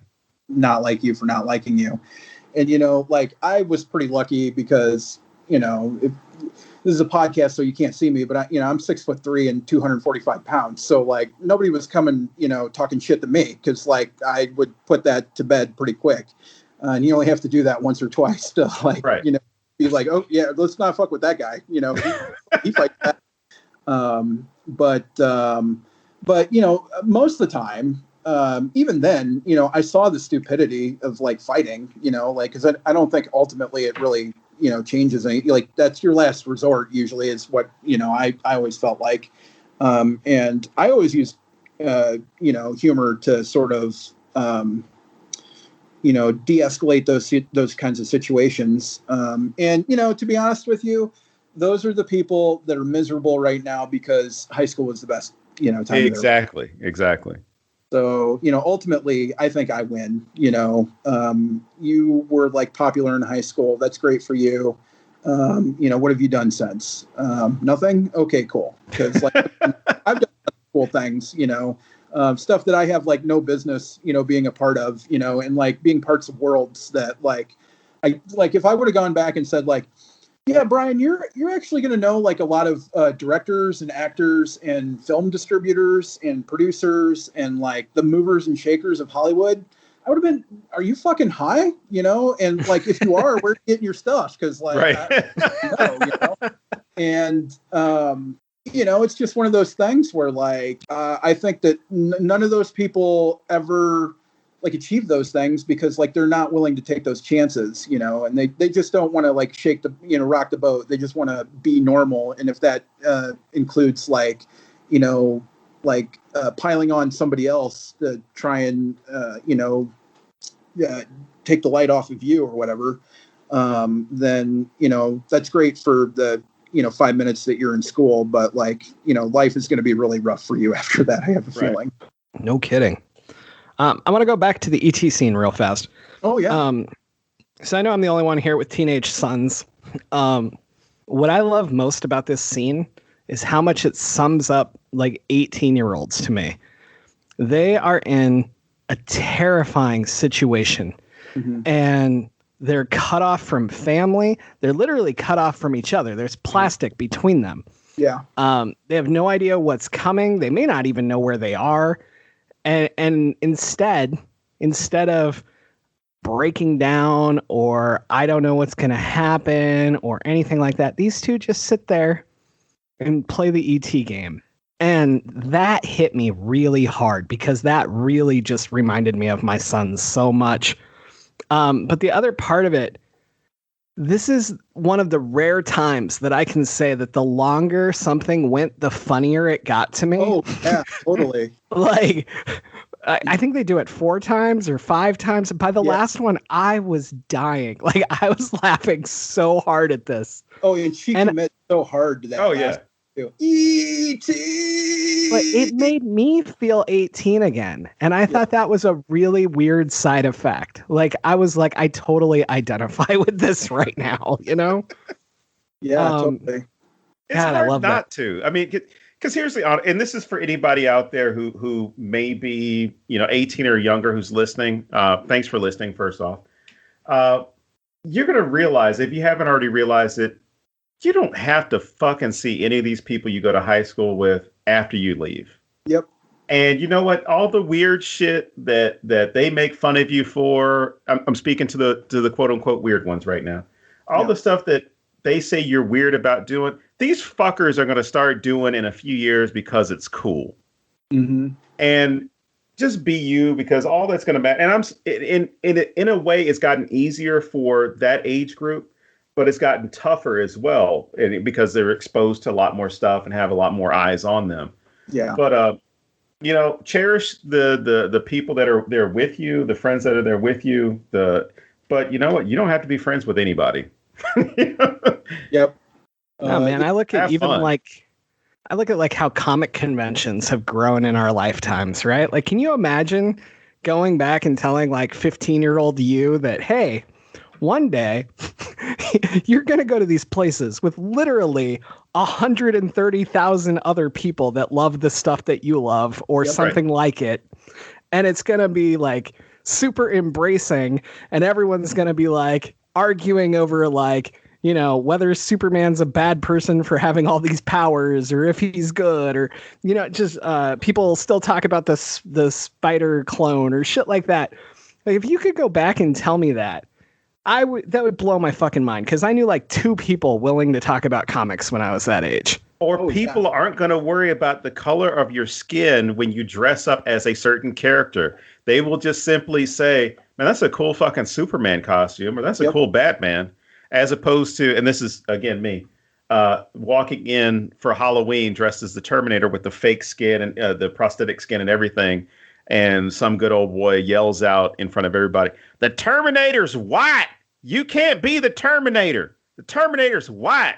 not like you for not liking you. And, like I was pretty lucky because, this is a podcast, so you can't see me, but I'm 6'3" and 245 pounds. So like nobody was coming, talking shit to me because like I would put that to bed pretty quick. And you only have to do that once or twice to like, right. Be like, oh yeah, let's not fuck with that guy. He like that. But most of the time, even then, I saw the stupidity of like fighting, like, cause I don't think ultimately it really, changes any, like that's your last resort usually is what, I always felt like. And I always use, humor to sort of, de-escalate those kinds of situations. And, to be honest with you, those are the people that are miserable right now because high school was the best, time. Exactly. So, ultimately, I think I win. You were like popular in high school. That's great for you. What have you done since? Nothing. Okay, cool. Because like I've done cool things. Stuff that I have like no business, being a part of. And like being parts of worlds that like if I would have gone back and said like, yeah, Brian, you're actually going to know like a lot of directors and actors and film distributors and producers and like the movers and shakers of Hollywood. I would have been, are you fucking high? And like, if you are, where are you getting your stuff? Because like, right. And, it's just one of those things where like, I think that none of those people ever like achieve those things because like they're not willing to take those chances, and they just don't want to like shake the rock the boat. They just want to be normal, and if that includes like piling on somebody else to try and take the light off of you or whatever, then that's great for the 5 minutes that you're in school, but like life is going to be really rough for you after that. I have a feeling. No kidding. I want to go back to the ET scene real fast. Oh, yeah. So I know I'm the only one here with teenage sons. What I love most about this scene is how much it sums up like 18-year-olds to me. They are in a terrifying situation, and they're cut off from family. They're literally cut off from each other. There's plastic between them. Yeah. They have no idea what's coming. They may not even know where they are. And instead of breaking down or I don't know what's going to happen or anything like that, these two just sit there and play the ET game. And that hit me really hard because that really just reminded me of my sons so much. But the other part of it, this is one of the rare times that I can say that the longer something went, the funnier it got to me. Oh, yeah, totally. Like, I think they do it 4 times or 5 times. And by the last one, I was dying. Like, I was laughing so hard at this. Oh, and she commits so hard to that. Oh, yeah. E.T. But it made me feel 18 again. And I thought that was a really weird side effect. Like, I was like, I totally identify with this right now, Yeah, totally. It's God, hard I love not that. to. I mean, because here's the, and this is for anybody out there who may be, 18 or younger who's listening. Thanks for listening, first off. You're going to realize, if you haven't already realized it, you don't have to fucking see any of these people you go to high school with after you leave. Yep. And you know what? All the weird shit that they make fun of you for, I'm speaking to the quote unquote weird ones right now. All the stuff that they say you're weird about doing, these fuckers are going to start doing in a few years because it's cool. Mm-hmm. And just be you, because all that's going to matter. And in a way, it's gotten easier for that age group, but it's gotten tougher as well, because they're exposed to a lot more stuff and have a lot more eyes on them. Yeah. But cherish the people that are there with you, the friends that are there with you. But you know what? You don't have to be friends with anybody. Yep. Oh man, I look at fun. like how comic conventions have grown in our lifetimes, right? Like, can you imagine going back and telling like 15-year-old you that, hey, one day you're going to go to these places with literally 130,000 other people that love the stuff that you love or something like it. And it's going to be like super embracing, and everyone's going to be like arguing over like, whether Superman's a bad person for having all these powers or if he's good, or, just people still talk about the spider clone or shit like that. Like, if you could go back and tell me that, that would blow my fucking mind, because I knew like 2 people willing to talk about comics when I was that age. Or people aren't going to worry about the color of your skin when you dress up as a certain character. They will just simply say, man, that's a cool fucking Superman costume, or that's a cool Batman, as opposed to, and this is, again, me, walking in for Halloween dressed as the Terminator with the fake skin and the prosthetic skin and everything. And some good old boy yells out in front of everybody, the Terminator's white. You can't be the Terminator. The Terminator's white.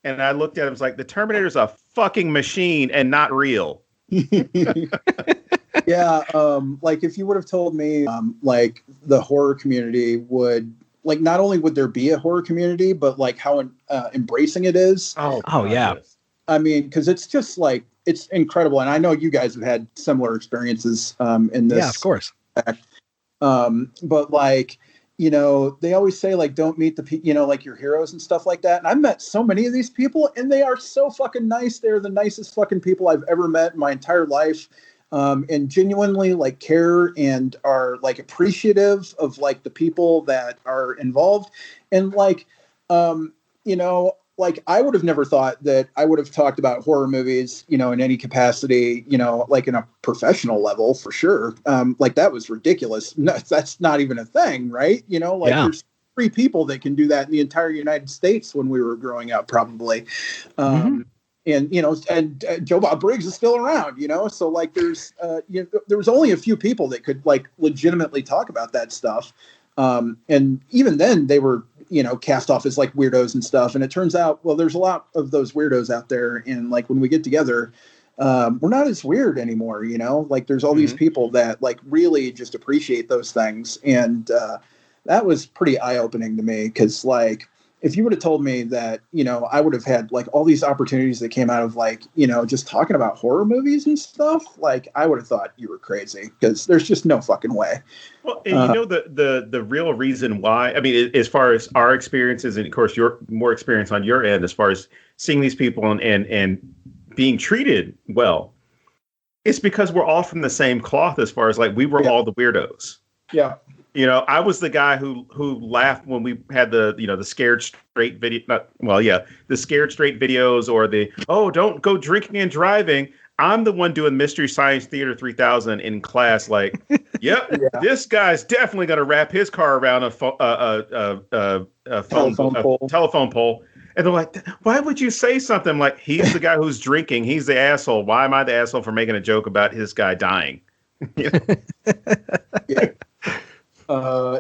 And I looked at him, I was like, the Terminator's a fucking machine and not real. Yeah, like if you would have told me, like the horror community would, like, not only would there be a horror community, but like how embracing it is. Oh yeah. Yes. I mean, because it's just like, it's incredible. And I know you guys have had similar experiences in this. Yeah, of course. But like, they always say, like, don't meet like your heroes and stuff like that. And I've met so many of these people, and they are so fucking nice. They're the nicest fucking people I've ever met in my entire life. And genuinely like care and are like appreciative of like the people that are involved. And like, like I would have never thought that I would have talked about horror movies, in any capacity, like in a professional level for sure. Like that was ridiculous. No, that's not even a thing, right? There's 3 people that can do that in the entire United States when we were growing up, probably. And, and Joe Bob Briggs is still around, so like there's, there was only a few people that could like legitimately talk about that stuff. And even then they were, cast off as like weirdos and stuff. And it turns out, well, there's a lot of those weirdos out there. And like, when we get together, we're not as weird anymore, like there's all these people that like really just appreciate those things. And, that was pretty eye-opening to me. 'Cause like, if you would have told me that, I would have had like all these opportunities that came out of like, just talking about horror movies and stuff, like I would have thought you were crazy, because there's just no fucking way. Well, and the real reason why, I mean, as far as our experiences, and of course your more experience on your end, as far as seeing these people and being treated well, it's because we're all from the same cloth, as far as like, we were all the weirdos. Yeah. I was the guy who laughed when we had the scared straight video. The scared straight videos, or the, don't go drinking and driving. I'm the one doing Mystery Science Theater 3000 in class. Like, yep, this guy's definitely going to wrap his car around a telephone pole. And they're like, why would you say something like, he's the guy who's drinking, he's the asshole. Why am I the asshole for making a joke about his guy dying? Yeah.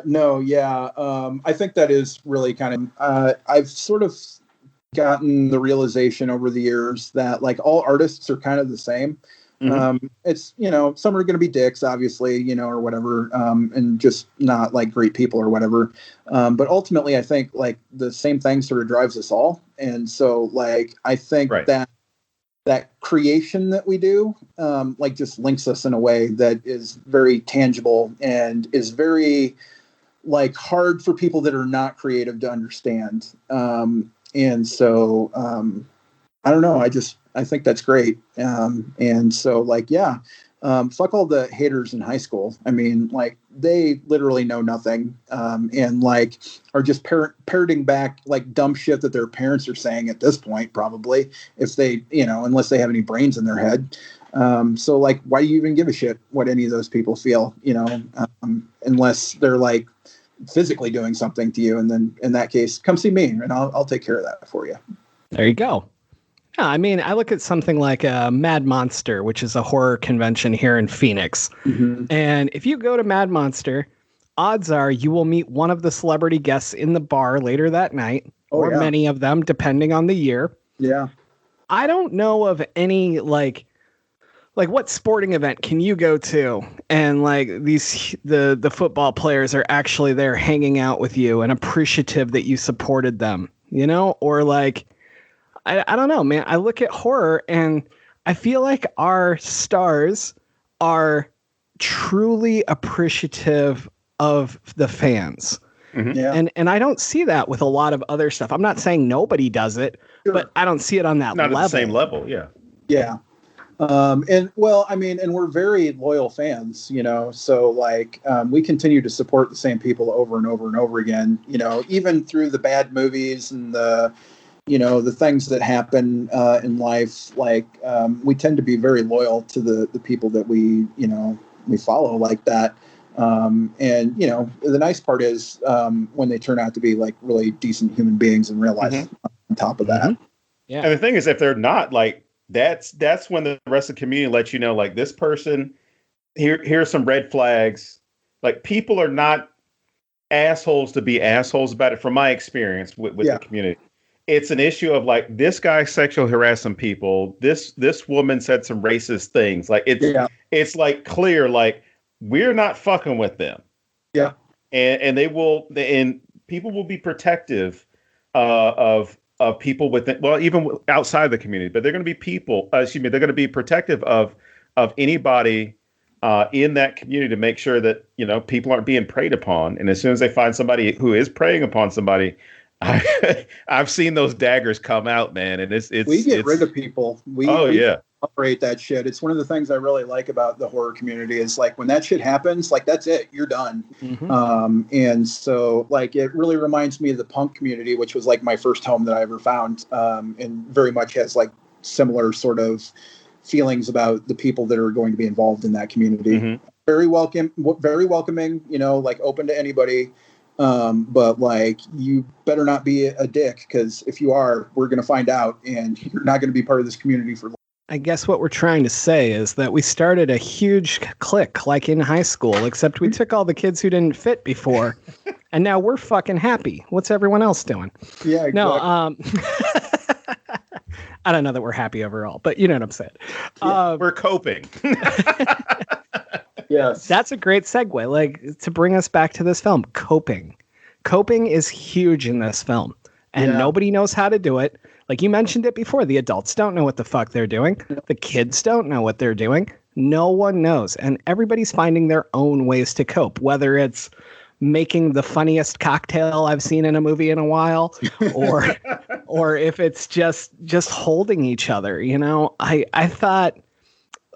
No, yeah. I think that is really kind of, I've sort of gotten the realization over the years that like all artists are kind of the same. It's, some are going to be dicks, obviously, or whatever, and just not like great people or whatever. But ultimately, I think like the same thing sort of drives us all. And so like, I think that creation that we do, like just links us in a way that is very tangible and is very like hard for people that are not creative to understand. And so, I don't know. I think that's great. And so like, fuck all the haters in high school. I mean, like they literally know nothing, and like are just parroting back like dumb shit that their parents are saying at this point, probably, if they, unless they have any brains in their head. So like, why do you even give a shit what any of those people feel, unless they're like physically doing something to you. And then in that case, come see me and I'll take care of that for you. There you go. Yeah, I mean, I look at something like Mad Monster, which is a horror convention here in Phoenix. And if you go to Mad Monster, odds are you will meet one of the celebrity guests in the bar later that night, or many of them, depending on the year. Yeah. I don't know of any like what sporting event can you go to and like the football players are actually there hanging out with you and appreciative that you supported them, or like, I don't know, man. I look at horror and I feel like our stars are truly appreciative of the fans. Yeah. And I don't see that with a lot of other stuff. I'm not saying nobody does it, but I don't see it on that level. Not at the same level. Yeah. Yeah. And well, I mean, and we're very loyal fans, so like, we continue to support the same people over and over and over again, even through the bad movies and the things that happen in life. Like, we tend to be very loyal to the people that we follow like that. And, the nice part is when they turn out to be like really decent human beings in real life on top of that. Yeah. And the thing is, if they're not, like, that's when the rest of the community lets you know, like, this person, here's some red flags. Like, people are not assholes to be assholes about it, from my experience with the community. it's an issue of like this guy sexual harassing people. This woman said some racist things. Like it's like clear, like we're not fucking with them. Yeah. And people will be protective of people within, well, even outside the community, but they're going to be people, they're going to be protective of anybody in that community to make sure that, people aren't being preyed upon. And as soon as they find somebody who is preying upon somebody, I've seen those daggers come out, man. And we get rid of people. We operate that shit. It's one of the things I really like about the horror community is like when that shit happens, like that's it, you're done. Mm-hmm. And so like it really reminds me of the punk community, which was like my first home that I ever found, and very much has like similar sort of feelings about the people that are going to be involved in that community. Mm-hmm. Very welcoming, like open to anybody. But like, you better not be a dick, because if you are, we're going to find out, and you're not going to be part of this community for long. I guess what we're trying to say is that we started a huge clique like in high school, except we took all the kids who didn't fit before, and now we're fucking happy. What's everyone else doing? Yeah, exactly. No, I don't know that we're happy overall, but you know what I'm saying. Yeah, we're coping. Yes. That's a great segue, like to bring us back to this film. Coping is huge in this film, and nobody knows how to do it. Like you mentioned it before, the adults don't know what the fuck they're doing. The kids don't know what they're doing. No one knows. And everybody's finding their own ways to cope, whether it's making the funniest cocktail I've seen in a movie in a while, or if it's just holding each other. I thought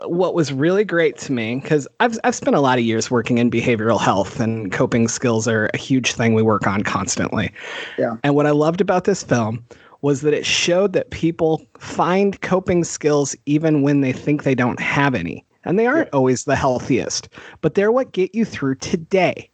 what was really great to me, because I've spent a lot of years working in behavioral health, and coping skills are a huge thing we work on constantly. Yeah. And what I loved about this film was that it showed that people find coping skills even when they think they don't have any. And they aren't always the healthiest, but they're what get you through today.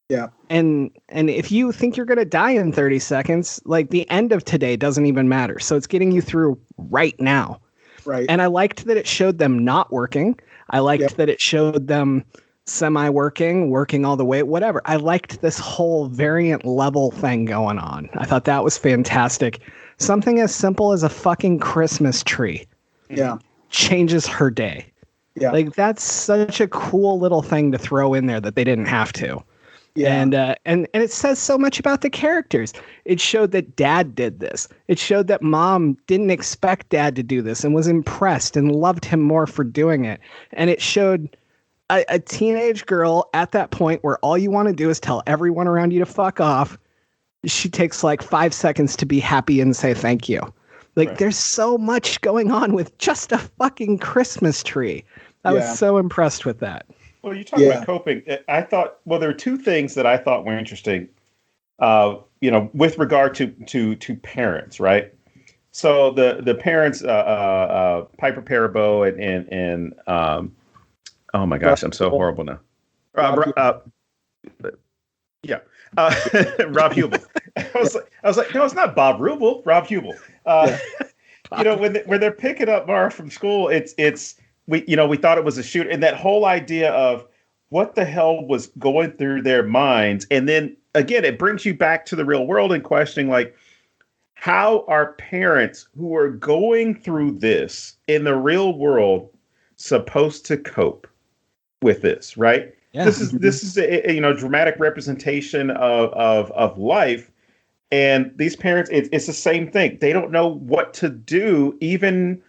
Yeah. And if you think you're going to die in 30 seconds, like the end of today doesn't even matter. So it's getting you through right now. Right. And I liked that it showed them not working. I liked that it showed them semi-working, working all the way, whatever. I liked this whole variant level thing going on. I thought that was fantastic. Something as simple as a fucking Christmas tree changes her day. Yeah. Like that's such a cool little thing to throw in there that they didn't have to. Yeah. And it says so much about the characters. It showed that dad did this. It showed that mom didn't expect dad to do this and was impressed and loved him more for doing it. And it showed a teenage girl at that point where all you want to do is tell everyone around you to fuck off. She takes like 5 seconds to be happy and say thank you. Like there's so much going on with just a fucking Christmas tree. I was so impressed with that. Well, you talk about coping. I thought, there were two things that I thought were interesting, with regard to parents, right? So the parents, Piper Perabo and oh my gosh, I'm so horrible now. Rob Hubel. I was like, no, it's not Bob Rubel. Rob Hubel. When they're picking up Mara from school, we thought it was a shooter, and that whole idea of what the hell was going through their minds, and then again, it brings you back to the real world and questioning like, how are parents who are going through this in the real world supposed to cope with this, right? Yeah. This is a dramatic representation of life, and these parents, it's the same thing. They don't know what to do, even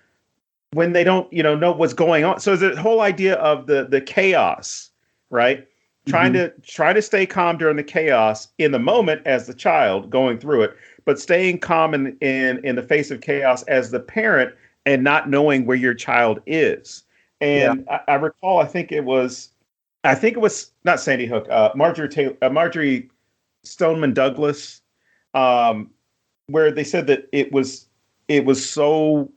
when they don't know what's going on. So the whole idea of the chaos, right? Trying to stay calm during the chaos in the moment as the child going through it, but staying calm in the face of chaos as the parent and not knowing where your child is. And I recall, I think it was not Sandy Hook, Marjorie Stoneman Douglas, where they said that it was so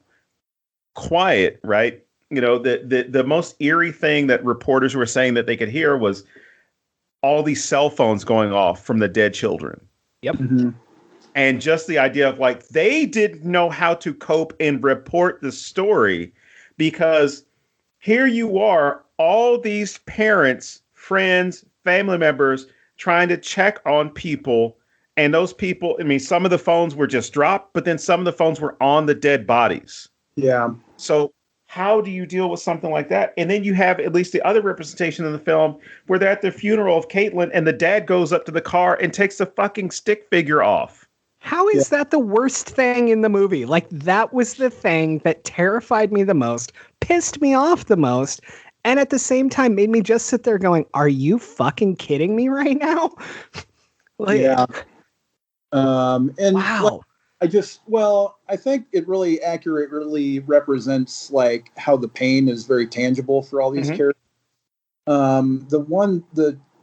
quiet, right? The most eerie thing that reporters were saying that they could hear was all these cell phones going off from the dead children. Yep. Mm-hmm. And just the idea of like, they didn't know how to cope and report the story, because here you are, all these parents, friends, family members trying to check on people, And those people, I mean, some of the phones were just dropped, but then some of the phones were on the dead bodies. Yeah. So how do you deal with something like that? And then you have at least the other representation in the film where they're at the funeral of Caitlin and the dad goes up to the car and takes the fucking stick figure off. How is that the worst thing in the movie? Like, that was the thing that terrified me the most, pissed me off the most, and at the same time made me just sit there going, are you fucking kidding me right now? Like, yeah. And wow. I think it really accurately represents like how the pain is very tangible for all these characters.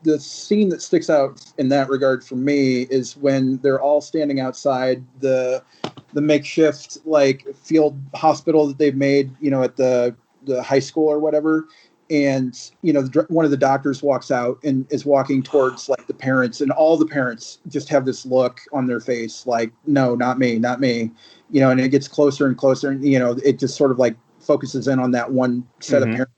The scene that sticks out in that regard for me is when they're all standing outside the makeshift like field hospital that they've made, at the high school or whatever. And, one of the doctors walks out and is walking towards like the parents, and all the parents just have this look on their face like, no, not me, not me, and it gets closer and closer. And, it just sort of like focuses in on that one set of parents,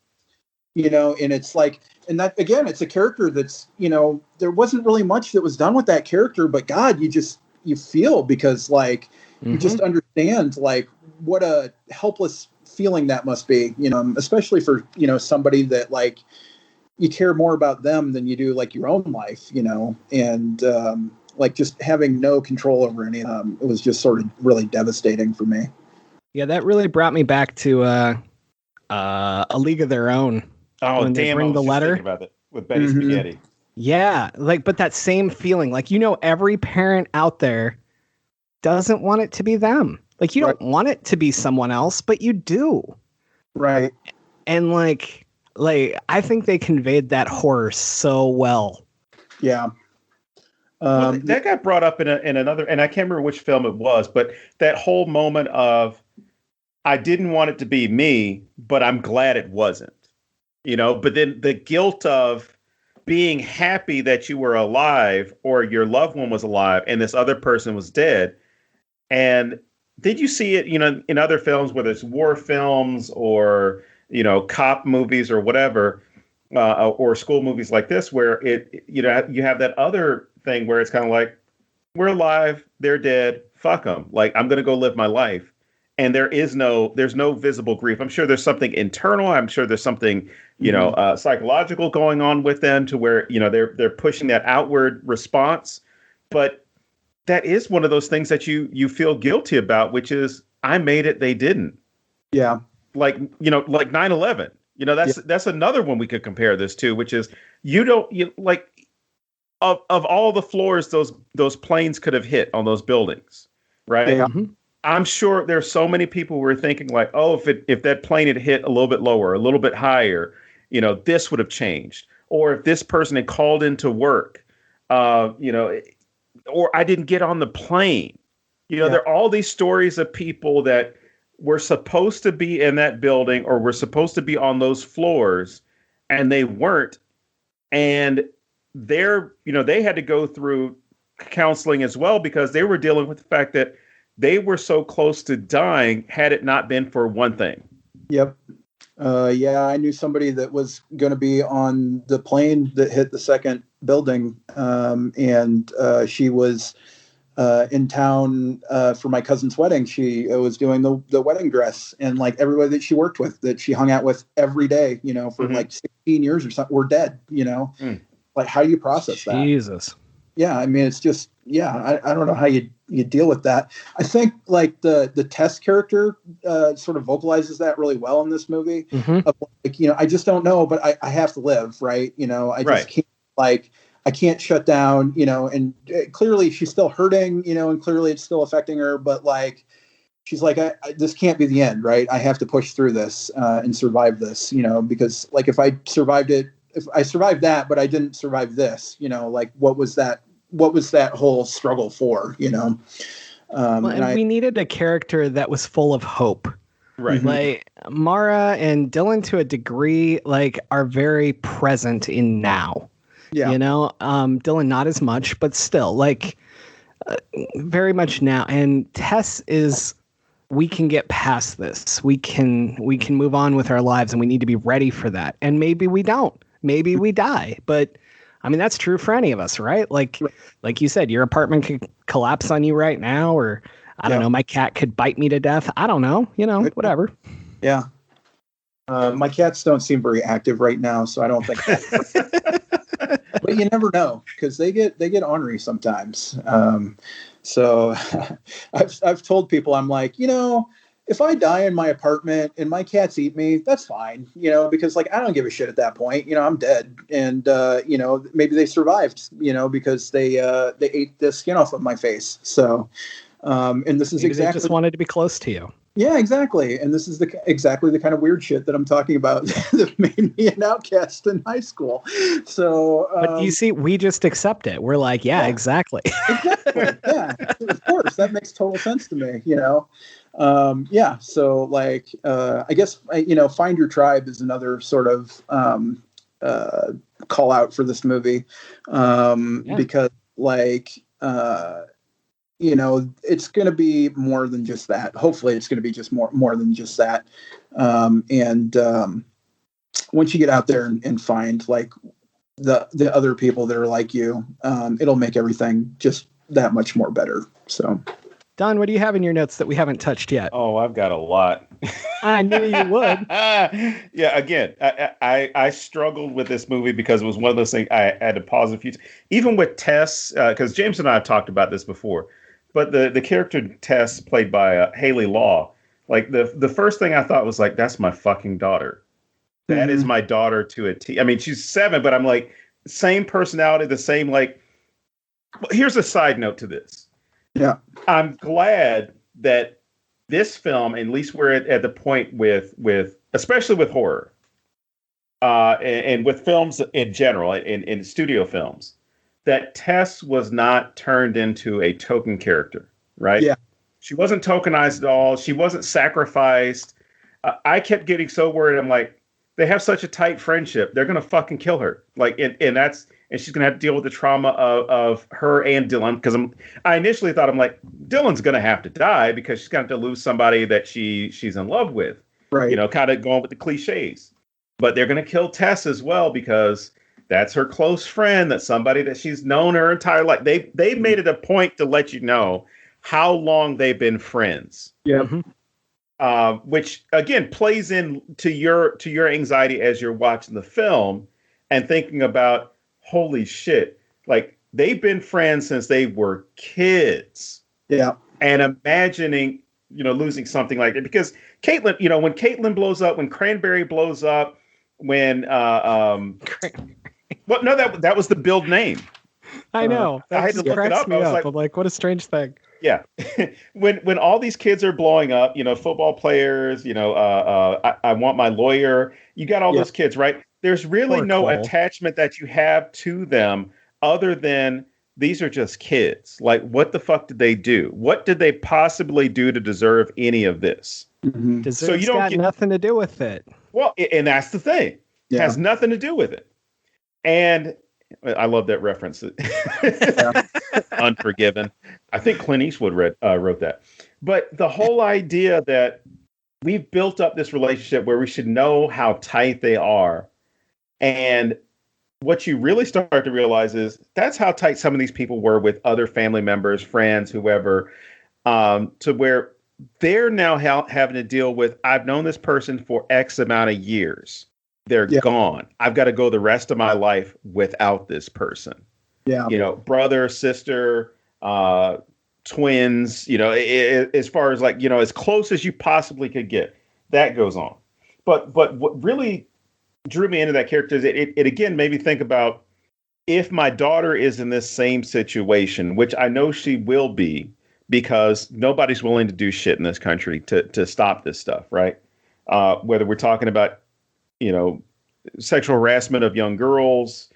and it's like, and that, again, it's a character that's, there wasn't really much that was done with that character, but God, you feel, because like, you just understand like what a helpless feeling that must be, especially for, somebody that like you care more about them than you do like your own life, and like just having no control over any of them. It was just sort of really devastating for me. Yeah, that really brought me back to A League of Their Own. Oh, when damn! they bring the letter about it with Betty Spaghetti. Yeah, like, but that same feeling, like, every parent out there doesn't want it to be them. Like, you don't want it to be someone else, but you do. Right. And like I think they conveyed that horror so well. Yeah. Well, that got brought up in another, and I can't remember which film it was, but that whole moment of, I didn't want it to be me, but I'm glad it wasn't. But then the guilt of being happy that you were alive or your loved one was alive and this other person was dead. And did you see it, in other films, whether it's war films or, cop movies or whatever, or school movies like this, where you have that other thing where it's kind of like, we're alive, they're dead, fuck them. Like, I'm going to go live my life. And there's no visible grief. I'm sure there's something internal. I'm sure there's something, psychological going on with them to where, they're pushing that outward response. But that is one of those things that you feel guilty about, which is, I made it, they didn't. Yeah. Like 9/11, that's another one we could compare this to, which is, of all the floors those planes could have hit on those buildings. Right. Yeah. I'm sure there's so many people who were thinking like, oh, if that plane had hit a little bit lower, a little bit higher, this would have changed. Or if this person had called into work, or I didn't get on the plane. There are all these stories of people that were supposed to be in that building or were supposed to be on those floors and they weren't. And they had to go through counseling as well because they were dealing with the fact that they were so close to dying had it not been for one thing. Yep. I knew somebody that was going to be on the plane that hit the second building. And she was in town for my cousin's wedding. She was doing the wedding dress, and like everybody that she worked with, that she hung out with every day, for like 16 years or something, were dead, Like, how do you process that? Jesus. Yeah. I mean, it's just, I don't know how you deal with that. I think like the Tess character sort of vocalizes that really well in this movie. Of, like, I just don't know, but I have to live. Right. I just can't, like, I can't shut down, and clearly she's still hurting, and clearly it's still affecting her, but like, she's like, this can't be the end. Right. I have to push through this and survive this, because like, if I survived that, but I didn't survive this, like, what was that whole struggle for, and we needed a character that was full of hope. Right. Like, Mara and Dylan, to a degree, like, are very present in now. Yeah. Dylan, not as much, but still, like, very much now. And Tess is, we can get past this. We can move on with our lives, and we need to be ready for that. And maybe we don't. Maybe we die. But I mean, that's true for any of us, right? Like you said, your apartment could collapse on you right now, or I don't know, my cat could bite me to death. I don't know, whatever. Yeah. My cats don't seem very active right now, so I don't think. But you never know, because they get ornery sometimes. So I've told people, I'm like, if I die in my apartment and my cats eat me, that's fine, because like I don't give a shit at that point. I'm dead, and maybe they survived, because they ate the skin off of my face. So, and this is maybe exactly they just wanted to be close to you. Yeah, exactly. And this is exactly the kind of weird shit that I'm talking about that made me an outcast in high school. So, but you see, we just accept it. We're like, yeah. Exactly. Exactly. Yeah, of course, that makes total sense to me. Yeah. So, like, I guess find your tribe is another sort of call out for this movie, because like. It's going to be more than just that. Hopefully it's going to be just more than just that. And once you get out there and find like the other people that are like you, it'll make everything just that much more better. So, Don, what do you have in your notes that we haven't touched yet? Oh, I've got a lot. I knew you would. Yeah, again, I struggled with this movie because it was one of those things I had to pause a few times. Even with Tess, because James and I have talked about this before, but the character Tess, played by Haley Law, like the first thing I thought was like, that's my fucking daughter. That is my daughter to a T. I mean, she's 7, but I'm like, same personality, the same like. Here's a side note to this. Yeah, I'm glad that this film, at least we're at the point with especially with horror, and with films in general, in studio films, that Tess was not turned into a token character, right? Yeah. She wasn't tokenized at all. She wasn't sacrificed. I kept getting so worried. I'm like, they have such a tight friendship. They're going to fucking kill her. Like, and she's going to have to deal with the trauma of her and Dylan. Because I initially thought, I'm like, Dylan's going to have to die because she's going to have to lose somebody that she's in love with. Right. Kind of going with the cliches. But they're going to kill Tess as well because that's her close friend. That's somebody that she's known her entire life. They made it a point to let you know how long they've been friends. Yeah. Which again plays in to your anxiety as you're watching the film and thinking about, holy shit, like they've been friends since they were kids. Yeah. And imagining, losing something like that, because Caitlin, when Caitlin blows up, when Cranberry blows up, when well, no, that was the build name. I know. I had to look it up. I was like, what a strange thing. Yeah. when all these kids are blowing up, football players, I want my lawyer. You got all those kids, right? There's really no attachment that you have to them other than these are just kids. Like, what the fuck did they do? What did they possibly do to deserve any of this? Mm-hmm. So you don't got nothing to do with it. Well, and that's the thing. It has nothing to do with it. And I love that reference. Unforgiven. I think Clint Eastwood wrote that. But the whole idea that we've built up this relationship where we should know how tight they are. And what you really start to realize is that's how tight some of these people were with other family members, friends, whoever, to where they're now having to deal with, I've known this person for X amount of years. They're gone. I've got to go the rest of my life without this person. Yeah. Brother, sister, twins, as far as like, as close as you possibly could get, that goes on. But what really drew me into that character is it again made me think about, if my daughter is in this same situation, which I know she will be, because nobody's willing to do shit in this country to stop this stuff, right? Whether we're talking about, sexual harassment of young girls,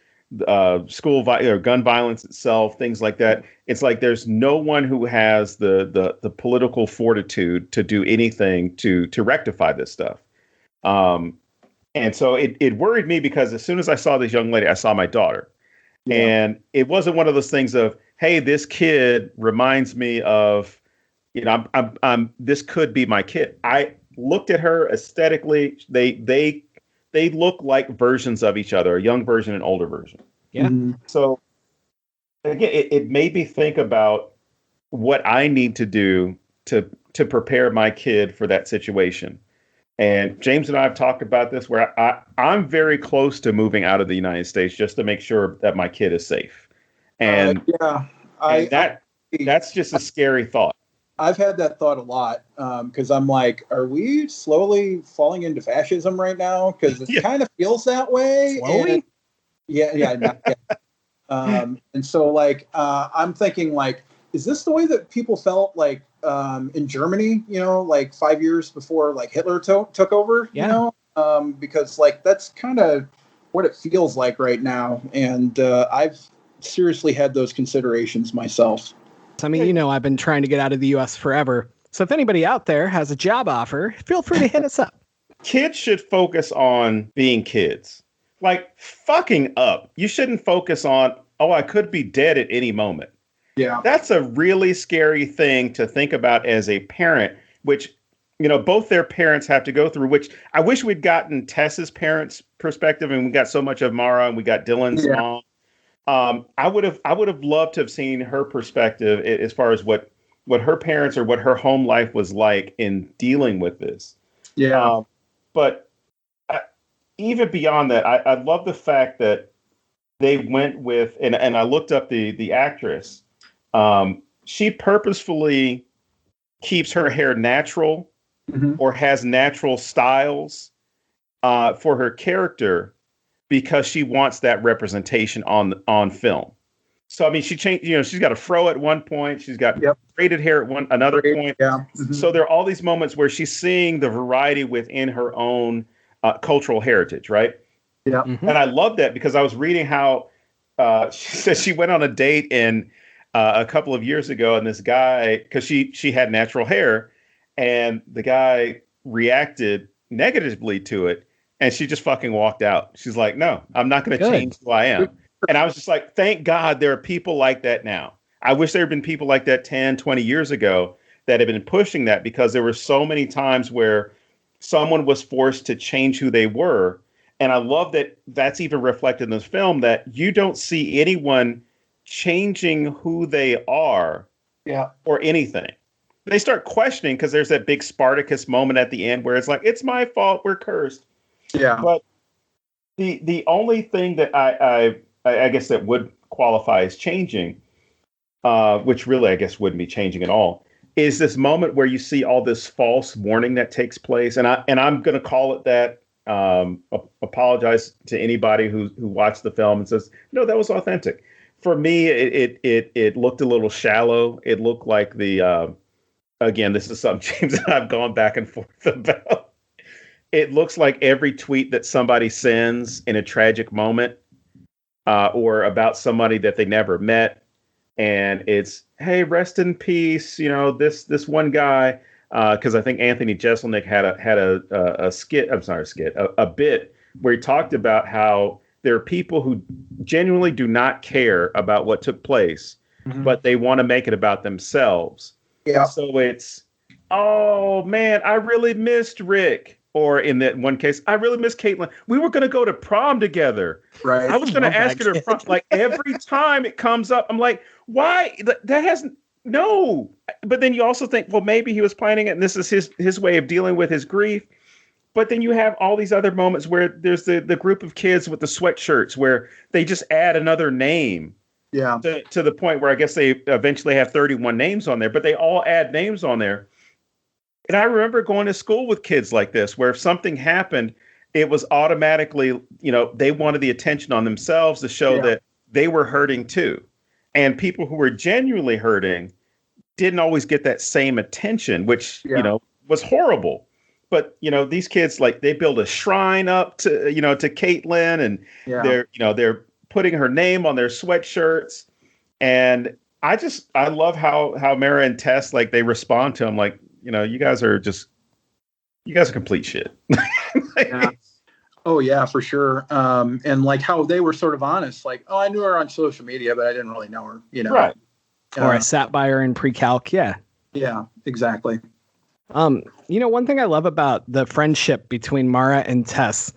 school gun violence itself, things like that. It's like there's no one who has the political fortitude to do anything to rectify this stuff. And so it worried me because as soon as I saw this young lady, I saw my daughter. Yeah. And it wasn't one of those things of, hey, this kid reminds me of, I'm this could be my kid. I looked at her aesthetically. They look like versions of each other, a young version and older version. Yeah. So again, it made me think about what I need to do to prepare my kid for that situation. And James and I have talked about this where I'm very close to moving out of the United States just to make sure that my kid is safe. And, that's just a scary thought. I've had that thought a lot because I'm like, are we slowly falling into fascism right now? Because it kind of feels that way. Slowly? And so like, I'm thinking like, is this the way that people felt like in Germany, like 5 years before like Hitler took over, because like that's kind of what it feels like right now. And I've seriously had those considerations myself. I mean, I've been trying to get out of the U.S. forever. So if anybody out there has a job offer, feel free to hit us up. Kids should focus on being kids. Like fucking up. You shouldn't focus on, I could be dead at any moment. Yeah. That's a really scary thing to think about as a parent, which, both their parents have to go through, which I wish we'd gotten Tess's parents' perspective, and we got so much of Mara and we got Dylan's mom. I would have loved to have seen her perspective as far as what her parents or what her home life was like in dealing with this. Yeah. But even beyond that, I love the fact that they went with, and I looked up the actress. She purposefully keeps her hair natural or has natural styles for her character, because she wants that representation on film. So, I mean, she changed, she's got a fro at one point. She's got braided hair at another point. Yeah. So there are all these moments where she's seeing the variety within her own cultural heritage, right? Yeah. And I love that because I was reading how she said she went on a date a couple of years ago, and this guy, because she had natural hair, and the guy reacted negatively to it. And she just fucking walked out. She's like, no, I'm not going to change who I am. And I was just like, thank God there are people like that now. I wish there had been people like that 10, 20 years ago that had been pushing that, because there were so many times where someone was forced to change who they were. And I love that that's even reflected in this film, that you don't see anyone changing who they are or anything. They start questioning because there's that big Spartacus moment at the end where it's like, it's my fault, we're cursed. Yeah. But the only thing that I guess that would qualify as changing, which really I guess wouldn't be changing at all, is this moment where you see all this false warning that takes place, and I'm going to call it that. Apologize to anybody who watched the film and says, no, that was authentic. For me, it looked a little shallow. It looked like again, this is something James and I've gone back and forth about. It looks like every tweet that somebody sends in a tragic moment or about somebody that they never met. And it's, hey, rest in peace. This one guy, because I think Anthony Jeselnik had a skit. I'm sorry, a bit where he talked about how there are people who genuinely do not care about what took place, but they want to make it about themselves. Yeah. So it's, oh man, I really missed Rick. Or in that one case, I really miss Caitlin. We were going to go to prom together. Right. I was going to ask her to prom. Like every time it comes up, I'm like, why? That hasn't, no. But then you also think, well, maybe he was planning it, and this is his way of dealing with his grief. But then you have all these other moments where there's the group of kids with the sweatshirts where they just add another name. Yeah. To the point where I guess they eventually have 31 names on there, but they all add names on there. And I remember going to school with kids like this, where if something happened, it was automatically, they wanted the attention on themselves to show that they were hurting too. And people who were genuinely hurting didn't always get that same attention, which, was horrible. But, these kids, like, they build a shrine up to Caitlin, and they're putting her name on their sweatshirts. And I love how Mara and Tess, like, they respond to him like, you guys are complete shit. Yeah. Oh yeah, for sure. And like how they were sort of honest, like, oh, I knew her on social media, but I didn't really know her, Right. Or I sat by her in pre-calc. Yeah. Yeah, exactly. One thing I love about the friendship between Mara and Tess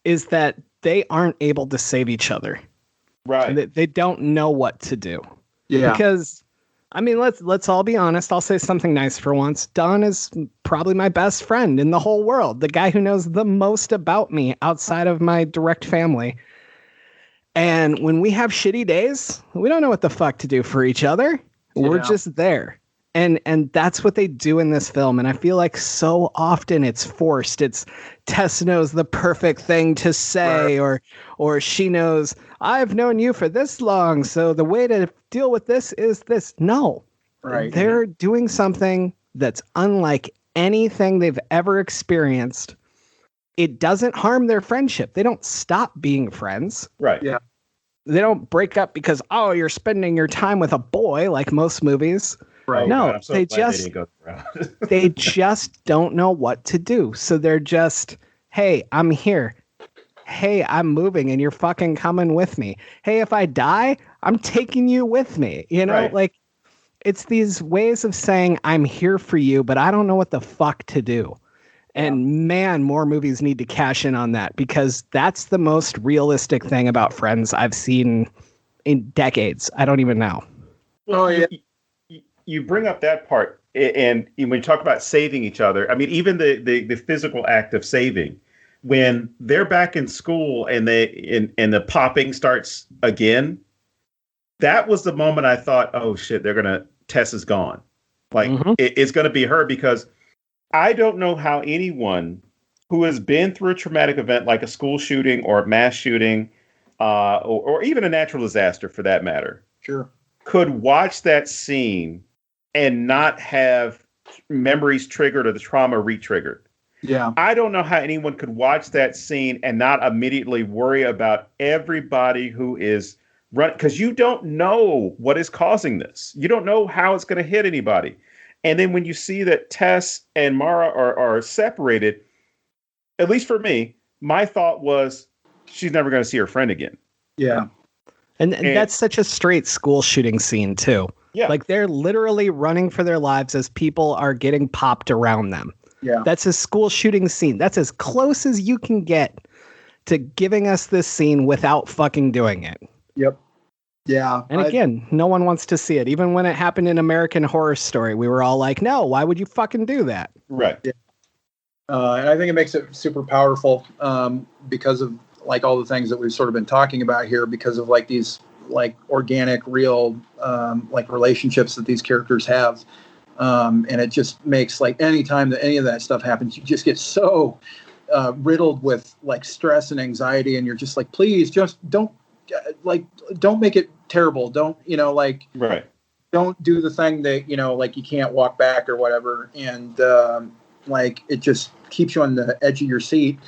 is that they aren't able to save each other. Right. They don't know what to do. Yeah. Because, I mean, let's all be honest. I'll say something nice for once. Don is probably my best friend in the whole world. The guy who knows the most about me outside of my direct family. And when we have shitty days, we don't know what the fuck to do for each other. We're just there. And that's what they do in this film. And I feel like so often it's forced. It's Tess knows the perfect thing to say, or she knows, I've known you for this long, so the way to deal with this is this. No. Right. They're doing something that's unlike anything they've ever experienced. It doesn't harm their friendship. They don't stop being friends. Right. Yeah. They don't break up because, oh, you're spending your time with a boy like most movies. Right. No, God, I'm so they glad just they didn't go the route. they just don't know what to do. So they're just, hey, I'm here. Hey, I'm moving and you're fucking coming with me. Hey, if I die, I'm taking you with me. You know, Right. like it's these ways of saying I'm here for you, but I don't know what the fuck to do. And man, more movies need to cash in on that because that's the most realistic thing about Friends I've seen in decades. I don't even know. Oh, yeah. You bring up that part, and when you talk about saving each other, I mean, even the physical act of saving, when they're back in school and the popping starts again, that was the moment I thought, oh shit, Tess is gone. Like it's gonna be her because I don't know how anyone who has been through a traumatic event like a school shooting or a mass shooting, or even a natural disaster for that matter, Sure. could watch that scene and not have memories triggered or the trauma re-triggered. Yeah. I don't know how anyone could watch that scene and not immediately worry about everybody who is running, because you don't know what is causing this. You don't know how it's going to hit anybody. And then when you see that Tess and Mara are separated, at least for me, my thought was she's never going to see her friend again. Yeah. And that's such a straight school shooting scene too. Yeah. Like they're literally running for their lives as people are getting popped around them. Yeah. That's a school shooting scene. That's as close as you can get to giving us this scene without fucking doing it. Yep. Yeah. And again, no one wants to see it. Even when it happened in American Horror Story, we were all like, no, why would you fucking do that? Right. Yeah. And I think it makes it super powerful because of like all the things that we've sort of been talking about here, because of like these like organic, real like relationships that these characters have. And it just makes like any time that any of that stuff happens, you just get so riddled with like stress and anxiety. And you're just like, please just don't make it terrible. Don't, like, Right. Don't do the thing that, like you can't walk back or whatever. And like, it just keeps you on the edge of your seat.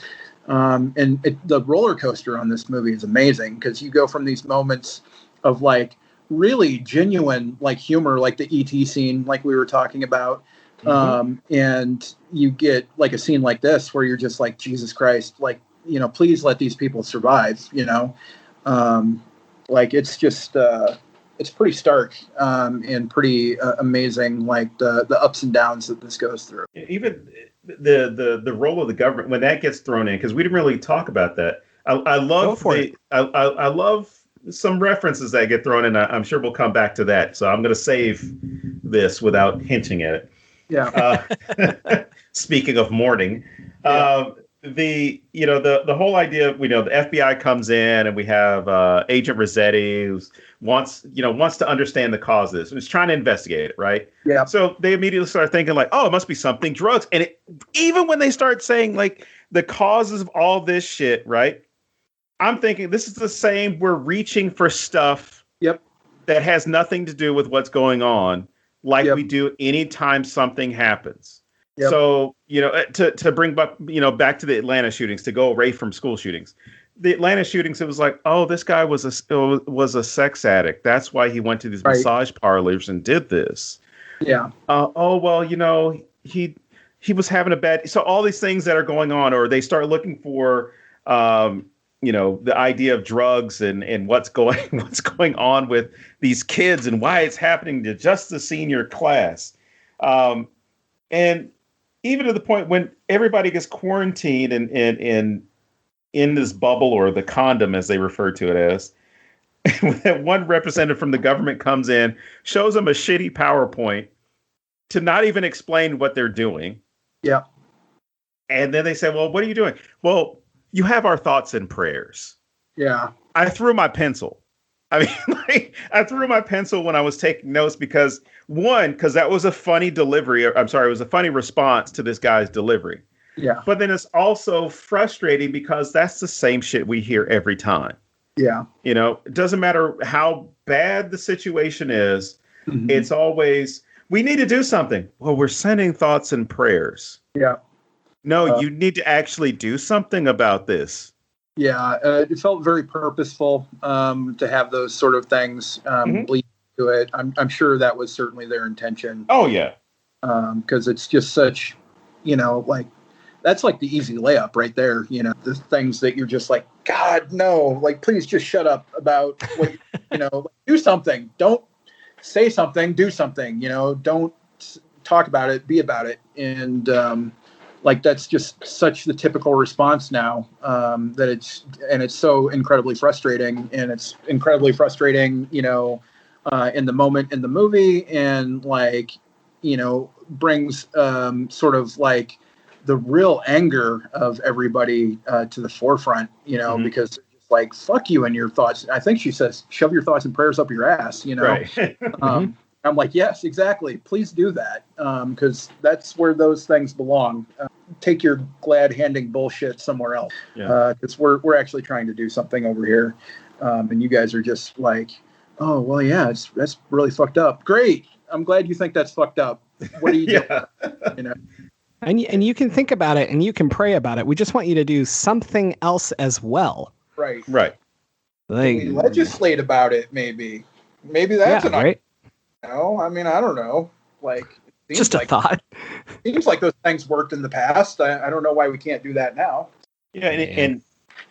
The roller coaster on this movie is amazing because you go from these moments of like really genuine like humor, like the ET scene, like we were talking about. And you get like a scene like this where you're just like, Jesus Christ, like, please let these people survive, like it's just, it's pretty stark and pretty amazing, like the ups and downs that this goes through. Even the role of the government when that gets thrown in, because we didn't really talk about that. I love I love some references that get thrown in. I'm sure we'll come back to that. So I'm going to save this without hinting at it. Yeah. Speaking of mourning, the whole idea of, the FBI comes in and we have Agent Rossetti who wants to understand the cause of this. He's trying to investigate it, right? Yeah. So they immediately start thinking like, oh, it must be something drugs. And even when they start saying like the causes of all this shit, right? I'm thinking this is the same. We're reaching for stuff that has nothing to do with what's going on, like we do anytime something happens. Yep. So, to bring back, back to the Atlanta shootings, to go away from school shootings, the Atlanta shootings, it was like, oh, this guy was a sex addict. That's why he went to these massage parlors and did this. Yeah. Oh, well, he was having a bad. So all these things that are going on, or they start looking for, the idea of drugs and what's going on with these kids and why it's happening to just the senior class. And even to the point when everybody gets quarantined and in this bubble, or the condom, as they refer to it as, that one representative from the government comes in, shows them a shitty PowerPoint to not even explain what they're doing. Yeah. And then they say, well, what are you doing? Well, you have our thoughts and prayers. Yeah. I threw my pencil. I mean, I threw my pencil when I was taking notes because that was a funny delivery. It was a funny response to this guy's delivery. Yeah. But then it's also frustrating because that's the same shit we hear every time. Yeah. It doesn't matter how bad the situation is. Mm-hmm. It's always, we need to do something. Well, we're sending thoughts and prayers. Yeah. No, you need to actually do something about this. Yeah. It felt very purposeful to have those sort of things bleed into it. I'm sure that was certainly their intention. Oh, yeah. Because it's just such, that's like the easy layup right there. The things that you're just like, God, no, please just shut up about what, do something. Don't say something, do something, don't talk about it, be about it. And that's just such the typical response now that it's so incredibly frustrating. And it's incredibly frustrating, in the moment in the movie and brings sort of the real anger of everybody to the forefront, because they're just like, fuck you and your thoughts. I think she says, shove your thoughts and prayers up your ass, Right. I'm like, yes, exactly. Please do that. Because that's where those things belong. Take your glad handing bullshit somewhere else. Because we're actually trying to do something over here. And you guys are just like, oh, well, yeah, that's really fucked up. Great. I'm glad you think that's fucked up. What are you doing? And you can think about it and you can pray about it. We just want you to do something else as well. Right. Legislate about it, maybe. Maybe that's right. I mean, I don't know. Just a thought. Seems like those things worked in the past. I don't know why we can't do that now. Yeah, and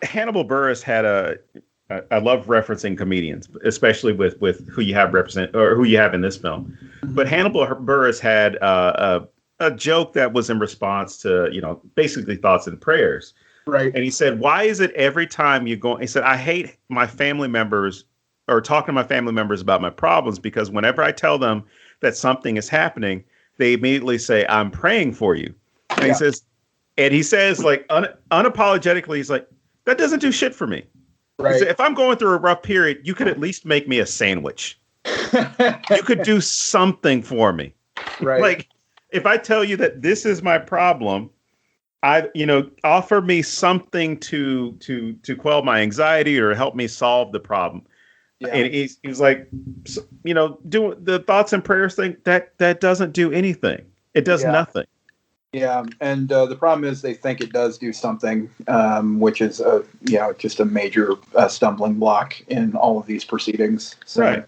Hannibal Buress had I love referencing comedians, especially with who you have represent or who you have in this film. But Hannibal Buress had a joke that was in response to, basically thoughts and prayers. Right. And he said, why is it every time you go, he said, I hate my family members or talking to my family members about my problems because whenever I tell them that something is happening, they immediately say, I'm praying for you. And he says, unapologetically, he's like, that doesn't do shit for me. Right. If I'm going through a rough period, you could at least make me a sandwich. You could do something for me. Right. If I tell you that this is my problem, offer me something to quell my anxiety or help me solve the problem. Yeah. And he's like, doing the thoughts and prayers thing that doesn't do anything. It does nothing. Yeah, and the problem is they think it does do something, which is just a major stumbling block in all of these proceedings. So. Right.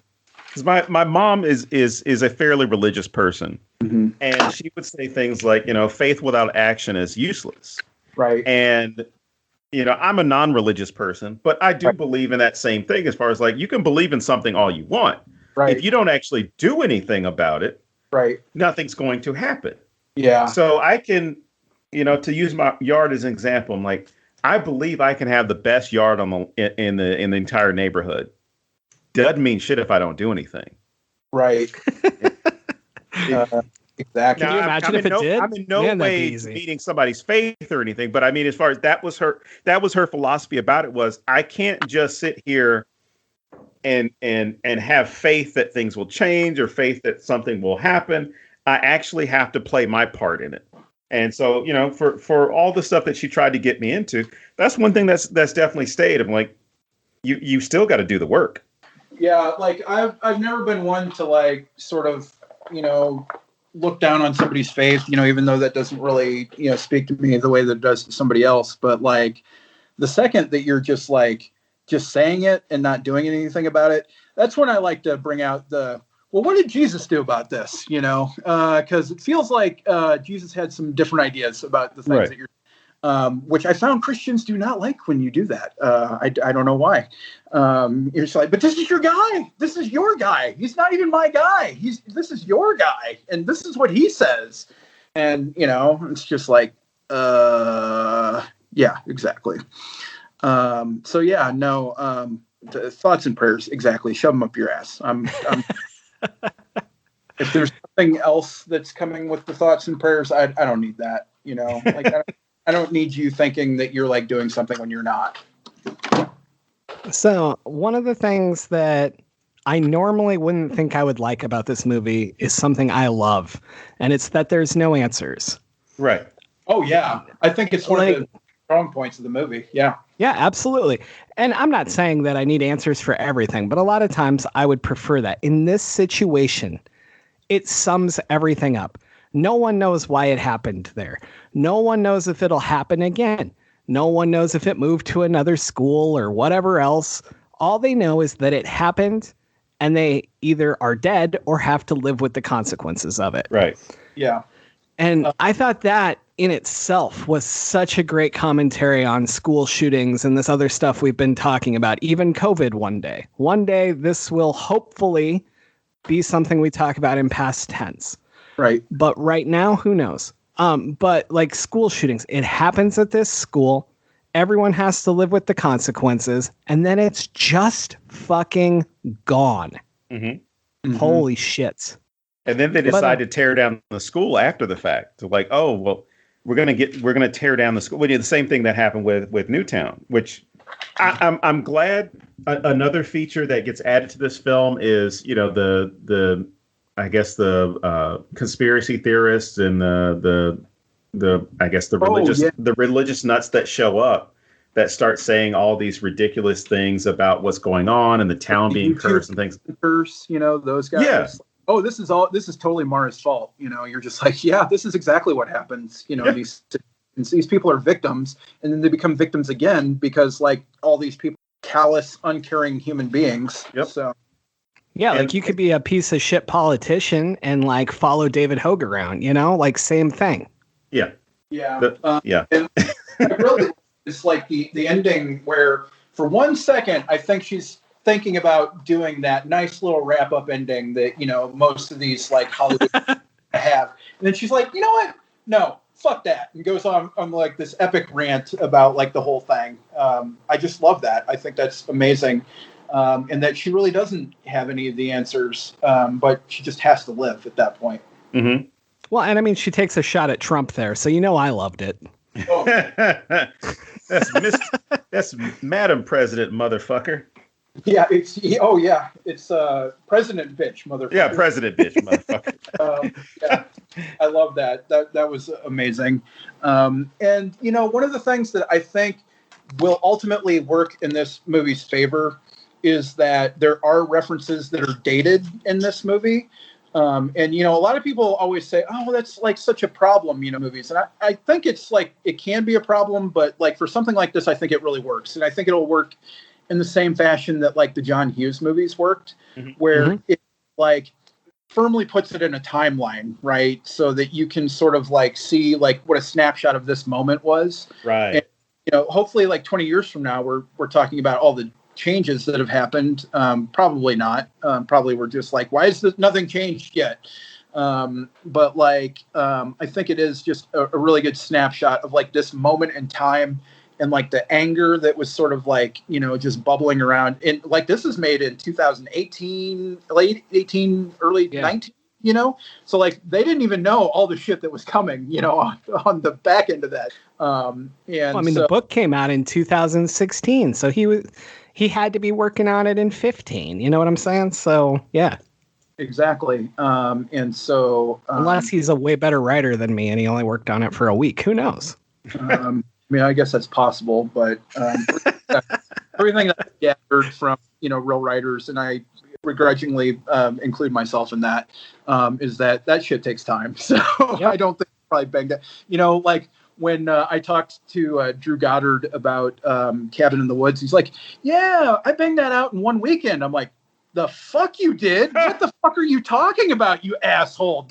Because my mom is a fairly religious person, and she would say things like, faith without action is useless. Right. And I'm a non-religious person, but I do believe in that same thing as far as you can believe in something all you want. Right. If you don't actually do anything about it, nothing's going to happen. Yeah. So I can, to use my yard as an example, I'm like, I believe I can have the best yard in the entire neighborhood. Doesn't mean shit if I don't do anything. Right. Exactly. Can you imagine if it did? I'm in no way meeting somebody's faith or anything, but I mean, as far as that was her philosophy about it was, I can't just sit here and have faith that things will change or faith that something will happen. I actually have to play my part in it. And so, for all the stuff that she tried to get me into, that's one thing that's definitely stayed. I'm like, you still got to do the work. Yeah, I've never been one to sort of, look down on somebody's faith, even though that doesn't really, speak to me the way that it does to somebody else. But the second that you're just saying it and not doing anything about it, that's when I like to bring out well, what did Jesus do about this? Because it feels like Jesus had some different ideas about the things that you're, which I found Christians do not like when you do that. I don't know why. You're just like, but this is your guy. This is your guy. He's not even my guy. This is your guy. And this is what he says. And, it's just like, yeah, exactly. So yeah, no, Thoughts and prayers, exactly. Shove them up your ass. If there's something else that's coming with the thoughts and prayers, I don't need that. Like I don't need you thinking that you're like doing something when you're not. So one of the things that I normally wouldn't think I would like about this movie is something I love, and it's that there's no answers. Right. Oh yeah, I think it's one of the strong points of the movie. Yeah. Yeah, absolutely. And I'm not saying that I need answers for everything, but a lot of times I would prefer that. In this situation, it sums everything up. No one knows why it happened there. No one knows if it'll happen again. No one knows if it moved to another school or whatever else. All they know is that it happened, and they either are dead or have to live with the consequences of it. Right. Yeah. And I thought that in itself was such a great commentary on school shootings and this other stuff we've been talking about, even COVID one day. One day, this will hopefully be something we talk about in past tense. Right. But right now, who knows? But like school shootings, it happens at this school. Everyone has to live with the consequences. And then it's just fucking gone. Mm-hmm. Holy shit. And then they decide to tear down the school after the fact. So like, oh, well, we're gonna tear down the school. We did the same thing that happened with Newtown, which I'm glad another feature that gets added to this film is, the I guess the conspiracy theorists and the religious nuts that show up that start saying all these ridiculous things about what's going on and the town being cursed and things. Those guys. Yeah. Oh, this is totally Mara's fault. You're just like, yeah, this is exactly what happens. These people are victims, and then they become victims again because like all these people, callous, uncaring human beings. Yep. So. Yeah, like you could be a piece of shit politician and like follow David Hogue around, like same thing. Yeah. Yeah. And really, it's like the ending where for 1 second, I think she's thinking about doing that nice little wrap up ending that, most of these like Hollywood have. And then she's like, you know what? No, fuck that. And goes on like this epic rant about like the whole thing. I just love that. I think that's amazing. And that she really doesn't have any of the answers, but she just has to live at that point. Mm-hmm. Well, and I mean, she takes a shot at Trump there, so I loved it. Oh. That's Madam President, motherfucker. Yeah, it's President bitch, motherfucker. Yeah, President bitch, motherfucker. Yeah, I love that. That was amazing. And one of the things that I think will ultimately work in this movie's favor is that there are references that are dated in this movie. And, a lot of people always say, oh, that's like such a problem, movies. And I think it's like, it can be a problem, but like for something like this, I think it really works. And I think it'll work in the same fashion that like the John Hughes movies worked, where it like firmly puts it in a timeline, right? So that you can sort of like see like what a snapshot of this moment was. Right. And, hopefully like 20 years from now, we're talking about all the changes that have happened. Probably not. Probably we're just like, why is nothing changed yet? But like, I think it is just a really good snapshot of like this moment in time and like the anger that was sort of like, just bubbling around. And like, this is made in 2018, late 18, early 19, so like they didn't even know all the shit that was coming, on the back end of that. The book came out in 2016, so he had to be working on it in 15. You know what I'm saying? So, yeah. Exactly. And so... unless he's a way better writer than me and he only worked on it for a week. Who knows? I guess that's possible. But everything that I gathered from, real writers, and I begrudgingly include myself in that, is that shit takes time. So yep. I don't think I probably banged that. Like... When I talked to Drew Goddard about Cabin in the Woods, he's like, yeah, I banged that out in one weekend. I'm like, the fuck you did? What the fuck are you talking about, you asshole?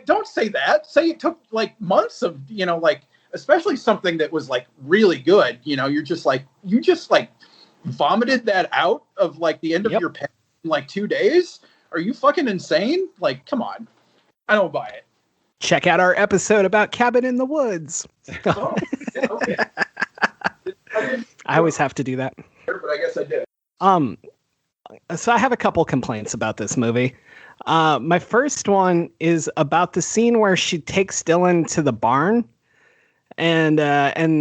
Don't say that. Say it took like months of, especially something that was like really good. You just vomited that out of like the end of your pen in like 2 days. Are you fucking insane? Like, come on. I don't buy it. Check out our episode about Cabin in the Woods. Oh, yeah, okay. I always have to do that. But I guess I did. So I have a couple complaints about this movie. My first one is about the scene where she takes Dylan to the barn. And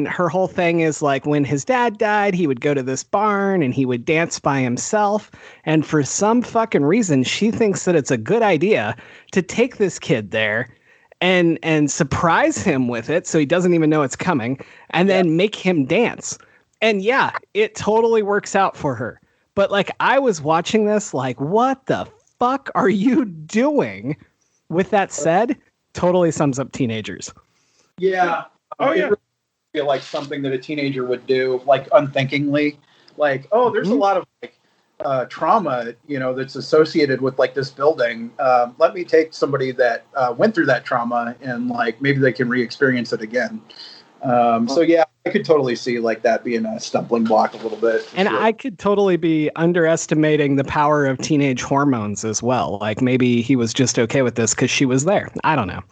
her whole thing is like when his dad died, he would go to this barn and he would dance by himself. And for some fucking reason, she thinks that it's a good idea to take this kid there and surprise him with it so he doesn't even know it's coming and then make him dance. And yeah, it totally works out for her. But like I was watching this like, what the fuck are you doing? With that said, totally sums up teenagers. Yeah. Oh, yeah. It really feel like something that a teenager would do, like unthinkingly. Like, oh, there's a lot of like trauma, that's associated with like this building. Let me take somebody that went through that trauma and like maybe they can re-experience it again. So yeah, I could totally see like that being a stumbling block a little bit. And sure. I could totally be underestimating the power of teenage hormones as well. Like maybe he was just okay with this because she was there. I don't know.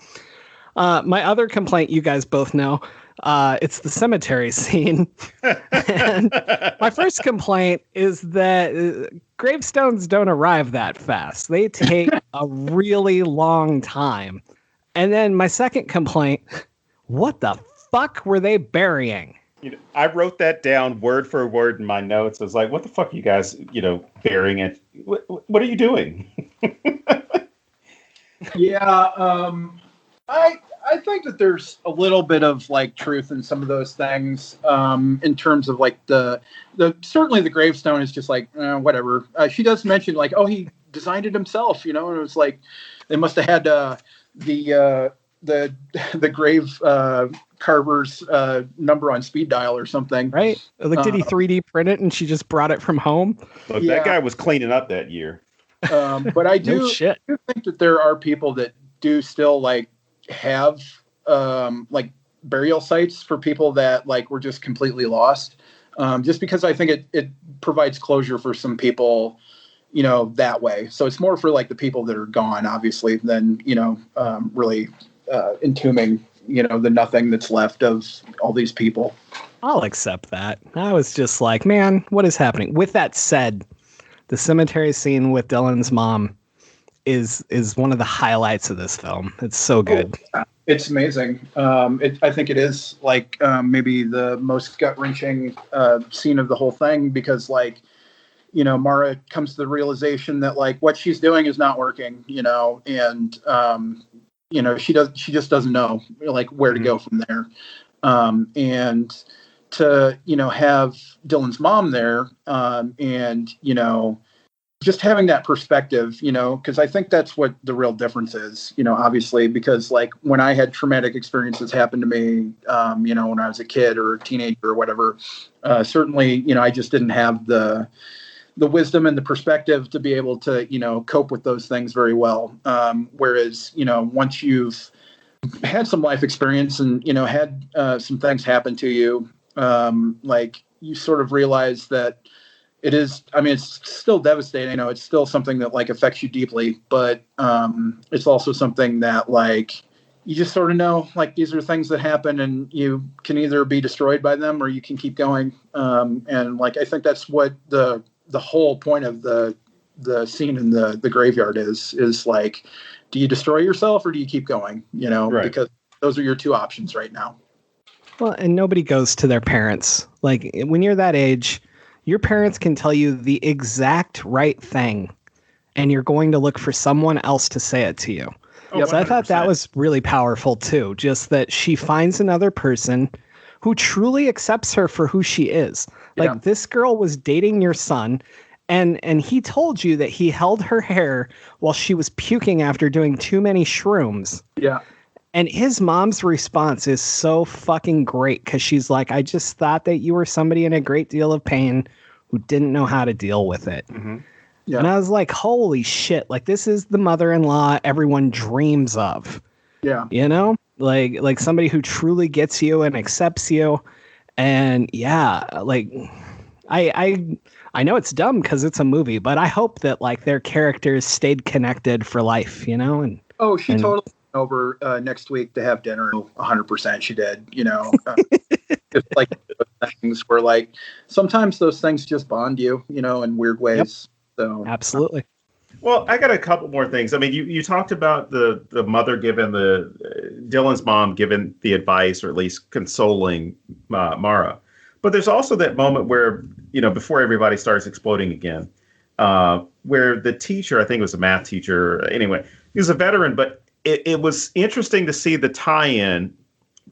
My other complaint, you guys both know, it's the cemetery scene. And my first complaint is that gravestones don't arrive that fast. They take a really long time. And then my second complaint, what the fuck were they burying? I wrote that down word for word in my notes. I was like, what the fuck are you guys, burying it? What are you doing? Yeah, I think that there's a little bit of like truth in some of those things, in terms of like the certainly the gravestone is just like whatever. She does mention like, oh, he designed it himself, and it was like they must have had the grave carver's number on speed dial or something, right? Like, did he 3D print it and she just brought it from home? Look, that guy was cleaning up that year. But I do think that there are people that do still like have like burial sites for people that like were just completely lost, just because I think it provides closure for some people, that way. So it's more for like the people that are gone, obviously, than really entombing the nothing that's left of all these people. I'll accept that. I was just like, man, what is happening? With that said, the cemetery scene with Dylan's mom is one of the highlights of this film. It's so good. Oh, it's amazing. I think it is like maybe the most gut-wrenching scene of the whole thing, because like, Mara comes to the realization that like what she's doing is not working, and she just doesn't know like where to go from there. And to, have Dylan's mom there, and, just having that perspective, because I think that's what the real difference is, obviously, because like when I had traumatic experiences happen to me, when I was a kid or a teenager or whatever, certainly, I just didn't have the wisdom and the perspective to be able to, cope with those things very well. Whereas, once you've had some life experience and, had some things happen to you, like you sort of realize that it is, it's still devastating. It's still something that like affects you deeply, but it's also something that like, you just sort of know, like these are things that happen and you can either be destroyed by them or you can keep going. And like, I think that's what the whole point of the scene in the graveyard is like, do you destroy yourself or do you keep going? Right. Because those are your two options right now. Well, and nobody goes to their parents. Like when you're that age, your parents can tell you the exact right thing and you're going to look for someone else to say it to you. Oh, so 100%. I thought that was really powerful too. Just that she finds another person who truly accepts her for who she is. Like this girl was dating your son and he told you that he held her hair while she was puking after doing too many shrooms. Yeah. And his mom's response is so fucking great because she's like, I just thought that you were somebody in a great deal of pain who didn't know how to deal with it. Mm-hmm. Yeah. And I was like, holy shit, like this is the mother-in-law everyone dreams of. Yeah. Like somebody who truly gets you and accepts you. And yeah, like I know it's dumb because it's a movie, but I hope that like their characters stayed connected for life, and she totally over next week to have dinner. 100% she did, just like those things where like sometimes those things just bond you, in weird ways. Yep. So Absolutely. Well, I got a couple more things. I mean, you talked about the mother giving Dylan's mom giving the advice, or at least consoling Mara. But there's also that moment where, before everybody starts exploding again, where the teacher, I think it was a math teacher, anyway, he was a veteran, but it was interesting to see the tie-in,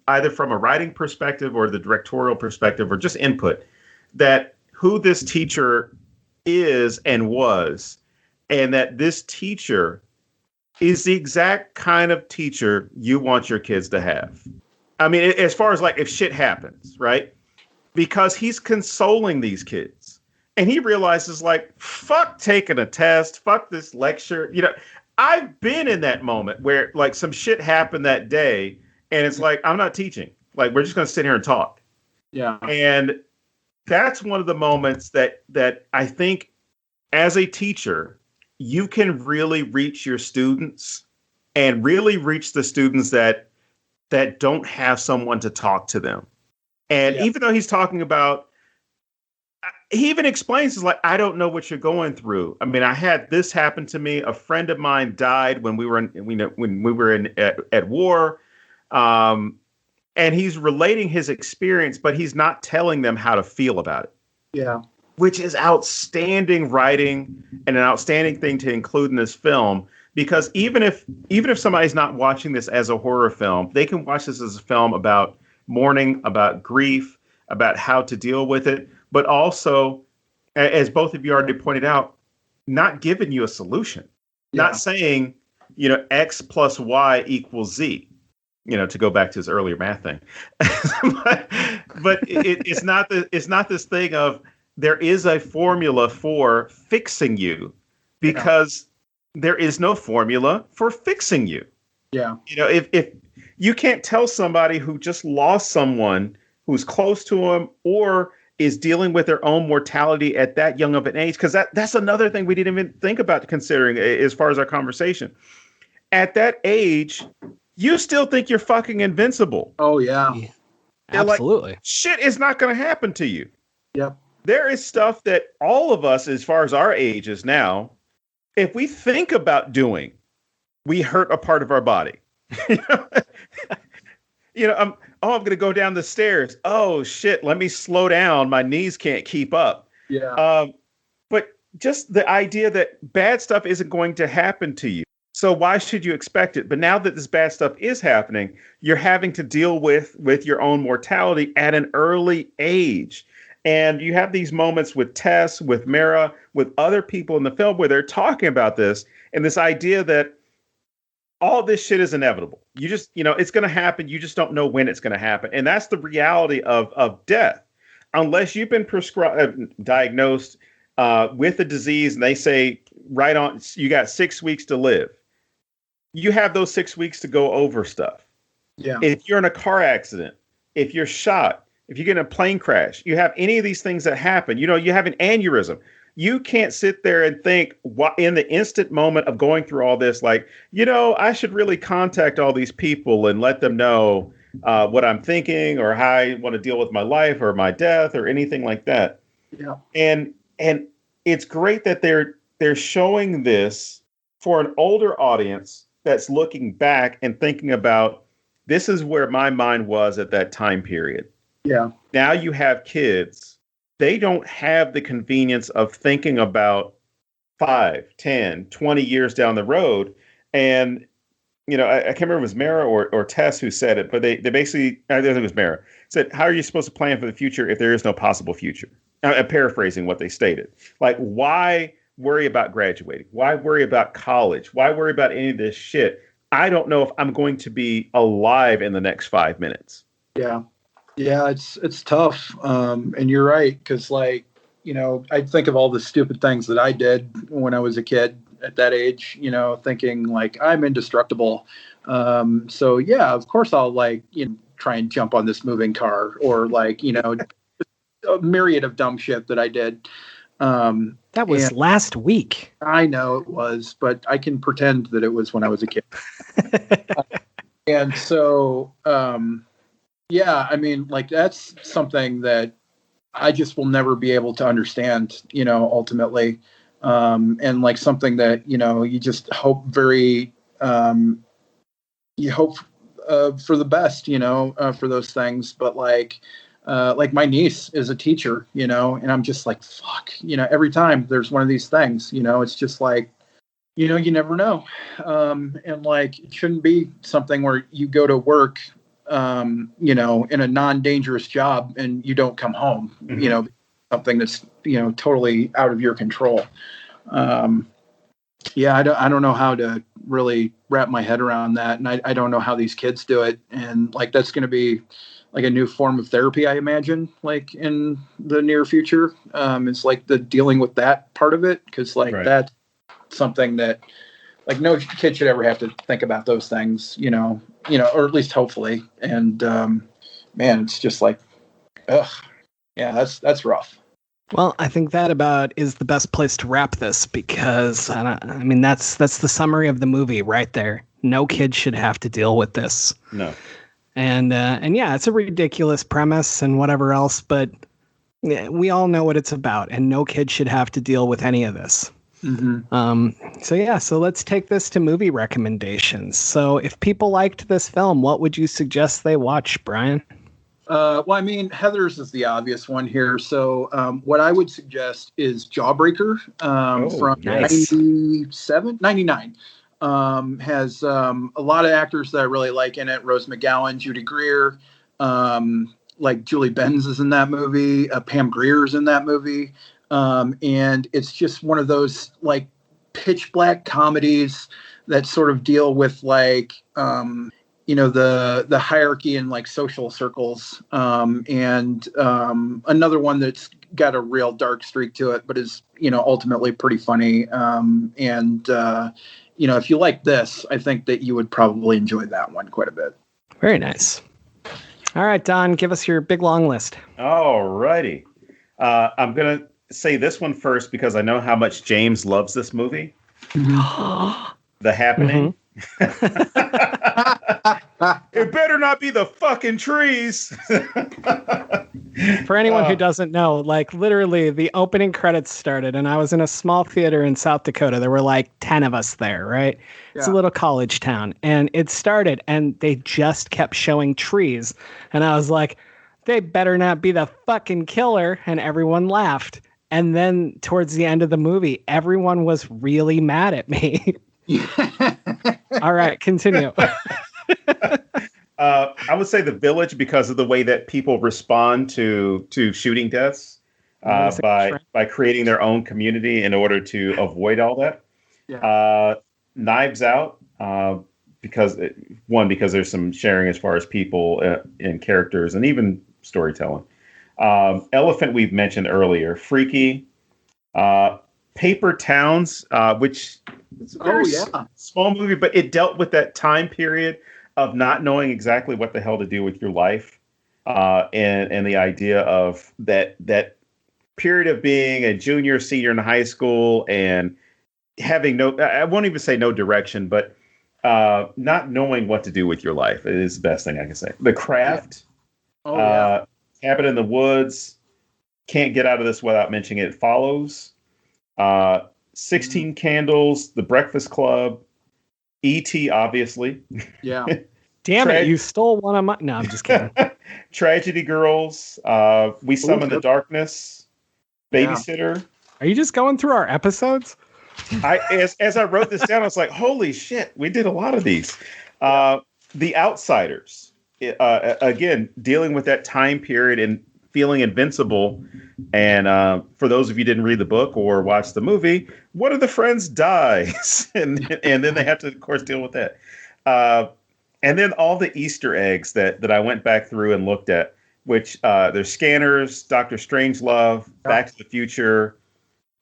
either from a writing perspective or the directorial perspective or just input, that who this teacher is and was, and that this teacher is the exact kind of teacher you want your kids to have. I mean, as far as like if shit happens, right? Because he's consoling these kids. And he realizes like, fuck taking a test, fuck this lecture. I've been in that moment where like some shit happened that day and it's like, I'm not teaching. Like, we're just going to sit here and talk. Yeah. And that's one of the moments that I think as a teacher, you can really reach your students and really reach the students that don't have someone to talk to them. And even though he's talking about, he even explains, it's like, I don't know what you're going through. I mean, I had this happen to me. A friend of mine died when we were at war. And he's relating his experience, but he's not telling them how to feel about it. Yeah. Which is outstanding writing and an outstanding thing to include in this film, because even if somebody's not watching this as a horror film, they can watch this as a film about mourning, about grief, about how to deal with it, but also, as both of you already pointed out, not giving you a solution, not saying, X plus Y equals Z, to go back to his earlier math thing. but it's not this thing of, there is a formula for fixing you, because there is no formula for fixing you. Yeah. If you can't tell somebody who just lost someone who's close to them or is dealing with their own mortality at that young of an age, because that's another thing we didn't even think about considering as far as our conversation. At that age, you still think you're fucking invincible. Oh, yeah. Absolutely. Like, shit is not going to happen to you. Yep. There is stuff that all of us, as far as our age is now, if we think about doing, we hurt a part of our body. I'm going to go down the stairs. Oh, shit, let me slow down. My knees can't keep up. Yeah. But just the idea that bad stuff isn't going to happen to you. So why should you expect it? But now that this bad stuff is happening, you're having to deal with your own mortality at an early age. And you have these moments with Tess, with Mara, with other people in the film where they're talking about this and this idea that all this shit is inevitable. You just, it's going to happen. You just don't know when it's going to happen. And that's the reality of death. Unless you've been diagnosed with a disease and they say, right on, you got 6 weeks to live. You have those 6 weeks to go over stuff. Yeah. If you're in a car accident, if you're shot, if you get in a plane crash, you have any of these things that happen, you have an aneurysm. You can't sit there and think in the instant moment of going through all this, like, I should really contact all these people and let them know what I'm thinking or how I want to deal with my life or my death or anything like that. Yeah. And it's great that they're showing this for an older audience that's looking back and thinking about, this is where my mind was at that time period. Yeah. Now you have kids. They don't have the convenience of thinking about 5, 10, 20 years down the road. And, I can't remember if it was Mara or Tess who said it, but they basically, I think it was Mara, said, how are you supposed to plan for the future if there is no possible future? I'm paraphrasing what they stated. Like, why worry about graduating? Why worry about college? Why worry about any of this shit? I don't know if I'm going to be alive in the next 5 minutes. Yeah. Yeah, it's tough. And you're right. Because I think of all the stupid things that I did when I was a kid at that age, thinking like I'm indestructible. So yeah, of course I'll try and jump on this moving car or a myriad of dumb shit that I did. That was last week. I know it was, but I can pretend that it was when I was a kid. And so, Yeah, I mean, like that's something that I just will never be able to understand, ultimately. And like something that, you just hope you hope for the best, for those things. But like my niece is a teacher, and I'm just like, fuck, every time there's one of these things, it's just like, you never know. And like, it shouldn't be something where you go to work, in a non-dangerous job and you don't come home, something that's, totally out of your control. Yeah, I don't know how to really wrap my head around that. And I don't know how these kids do it. And like, that's going to be like a new form of therapy, I imagine, like in the near future. It's like the dealing with that part of it. Cause like that's something that like no kid should ever have to think about those things, or at least hopefully. And, man, it's just like, ugh, yeah, that's rough. Well, I think that about is the best place to wrap this because I mean that's the summary of the movie right there. No kid should have to deal with this. No. And yeah, it's a ridiculous premise and whatever else, but we all know what it's about, and no kid should have to deal with any of this. Mm-hmm. So let's take this to movie recommendations. So if people liked this film, what would you suggest they watch, Brian? Well, I mean, Heather's is the obvious one here. So what I would suggest is Jawbreaker from nice. 99. Has a lot of actors that I really like in it. Rose McGowan, Judy Greer, like Julie Benz is in that movie. Pam Grier's in that movie. And it's just one of those like pitch black comedies that sort of deal with like, the hierarchy in like social circles. And another one that's got a real dark streak to it, but is, ultimately pretty funny. If you like this, I think that you would probably enjoy that one quite a bit. Very nice. All right, Don, give us your big long list. All righty. I'm going to say this one first because I know how much James loves this movie. The Happening. It better not be the fucking trees. For anyone who doesn't know, like literally the opening credits started and I was in a small theater in South Dakota. There were like 10 of us there, right? Yeah. It's a little college town. And it started and they just kept showing trees. And I was like, they better not be the fucking killer. And everyone laughed. And then towards the end of the movie, everyone was really mad at me. All right, continue. I would say The Village because of the way that people respond to shooting deaths by creating their own community in order to avoid all that. Yeah. Knives Out because there's some sharing as far as people and characters and even storytelling. Elephant we've mentioned earlier. Freaky. Paper Towns, which is a very small movie, but it dealt with that time period of not knowing exactly what the hell to do with your life, and the idea of that period of being a junior, senior in high school and having I won't even say no direction, but not knowing what to do with your life is the best thing I can say. The Craft, Cabin in the Woods, can't get out of this without mentioning It Follows. 16 Candles, The Breakfast Club, E.T. obviously. Yeah. Damn it, you stole one of my... No, I'm just kidding. Tragedy Girls, We Summon the Darkness, Babysitter. Are you just going through our episodes? As I wrote this down, I was like, holy shit, we did a lot of these. The Outsiders, again, dealing with that time period and feeling invincible. And for those of you who didn't read the book or watch the movie, one of the friends dies. and then they have to, of course, deal with that. And then all the Easter eggs that I went back through and looked at, which there's Scanners, Dr. Strangelove, Back to the Future,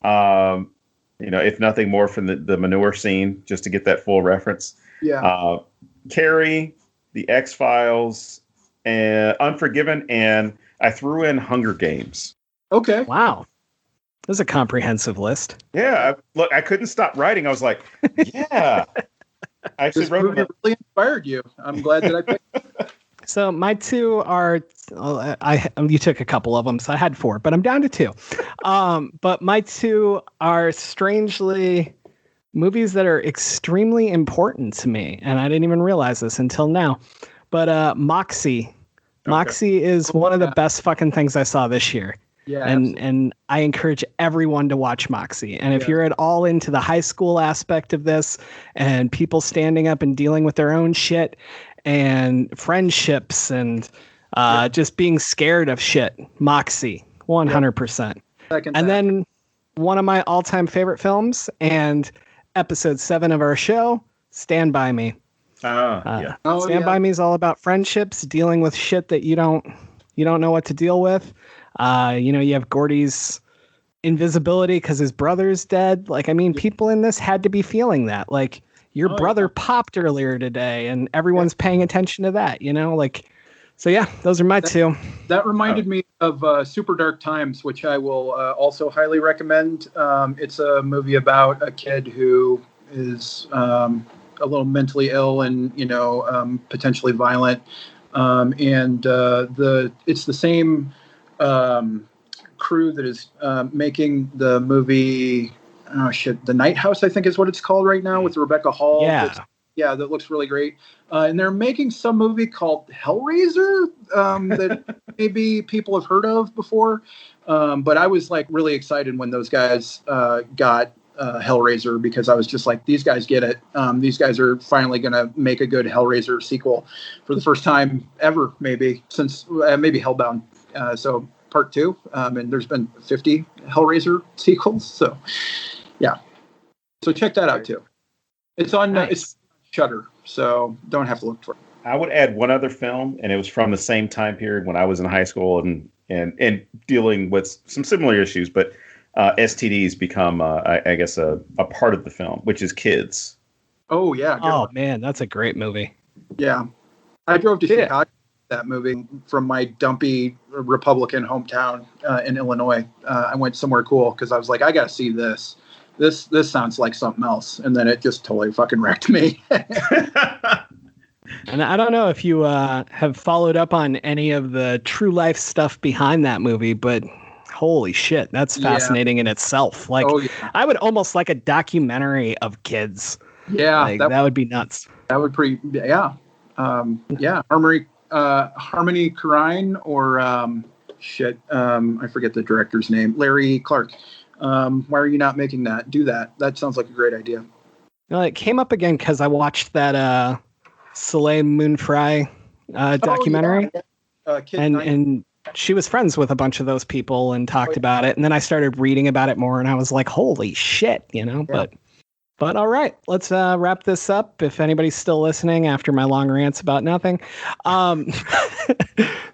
if nothing more from the manure scene, just to get that full reference. Yeah. Carrie, The X-Files, and Unforgiven, and I threw in Hunger Games. Okay. Wow. That's a comprehensive list. Yeah. I couldn't stop writing. I was like, yeah. I actually wrote movie really inspired you. I'm glad that I picked it. So my two are, you took a couple of them, so I had four, but I'm down to two. But my two are strangely movies that are extremely important to me, and I didn't even realize this until now. But Moxie. Okay. Moxie is one of the best fucking things I saw this year. Yeah, and I encourage everyone to watch Moxie. And if you're at all into the high school aspect of this and people standing up and dealing with their own shit and friendships and just being scared of shit, Moxie, 100%. And then one of my all-time favorite films and episode 7 of our show, Stand By Me. Stand By Me is all about friendships, dealing with shit that you don't know what to deal with. You have Gordy's invisibility because his brother's dead. Like, I mean, people in this had to be feeling that. Like, your brother popped earlier today, and everyone's paying attention to that, like. So, yeah, those are my two. That reminded me of Super Dark Times, which I will also highly recommend. It's a movie about a kid who is a little mentally ill and, potentially violent. It's the same crew that is making the movie, The Night House, I think is what it's called right now, with Rebecca Hall. Yeah, that looks really great. And they're making some movie called Hellraiser that maybe people have heard of before. But I was like really excited when those guys got Hellraiser, because I was just like, these guys get it. These guys are finally going to make a good Hellraiser sequel for the first time ever, maybe since maybe Hellbound. So part 2, and there's been 50 Hellraiser sequels. So yeah, so check that out too. It's on it's Shudder, so don't have to look for it. I would add one other film, and it was from the same time period when I was in high school and dealing with some similar issues, but STDs become, I guess, a part of the film, which is Kids. Oh, yeah. Oh, man, that's a great movie. Yeah. I drove to Chicago that movie from my dumpy Republican hometown in Illinois. I went somewhere cool because I was like, I got to see this. This sounds like something else. And then it just totally fucking wrecked me. And I don't know if you have followed up on any of the true life stuff behind that movie, but holy shit, that's fascinating in itself. Like, I would almost like a documentary of Kids. Yeah, like, that would be nuts. That would Harmony Korine or I forget the director's name, Larry Clark. Why are you not making that? Do that. That sounds like a great idea. Well, it came up again because I watched that Soleil Moon Frye documentary. And she was friends with a bunch of those people and talked about it. And then I started reading about it more, and I was like, holy shit, But all right, let's wrap this up. If anybody's still listening after my long rants about nothing.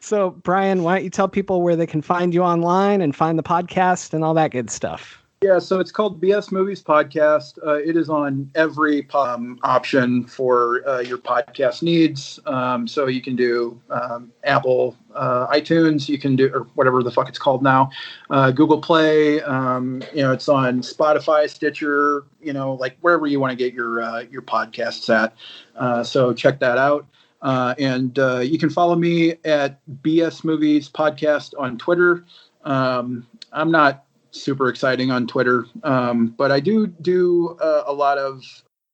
So, Brian, why don't you tell people where they can find you online and find the podcast and all that good stuff? Yeah, so it's called BS Movies Podcast. It is on every option for your podcast needs. So you can do Apple, iTunes, you can do, or whatever the fuck it's called now, Google Play. It's on Spotify, Stitcher, like wherever you want to get your podcasts at. So check that out. And you can follow me at BS Movies Podcast on Twitter. I'm not super exciting on Twitter, but I do a lot of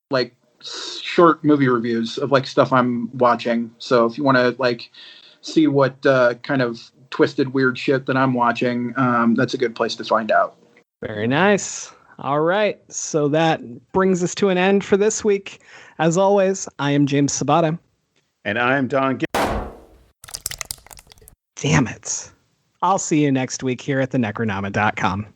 like short movie reviews of like stuff I'm watching. So if you want to like see what kind of twisted weird shit that I'm watching, that's a good place to find out. Very nice. All right, so that brings us to an end for this week. As always, I am James Sabata. And I am Don. Damn it. I'll see you next week here at thenecronama.com.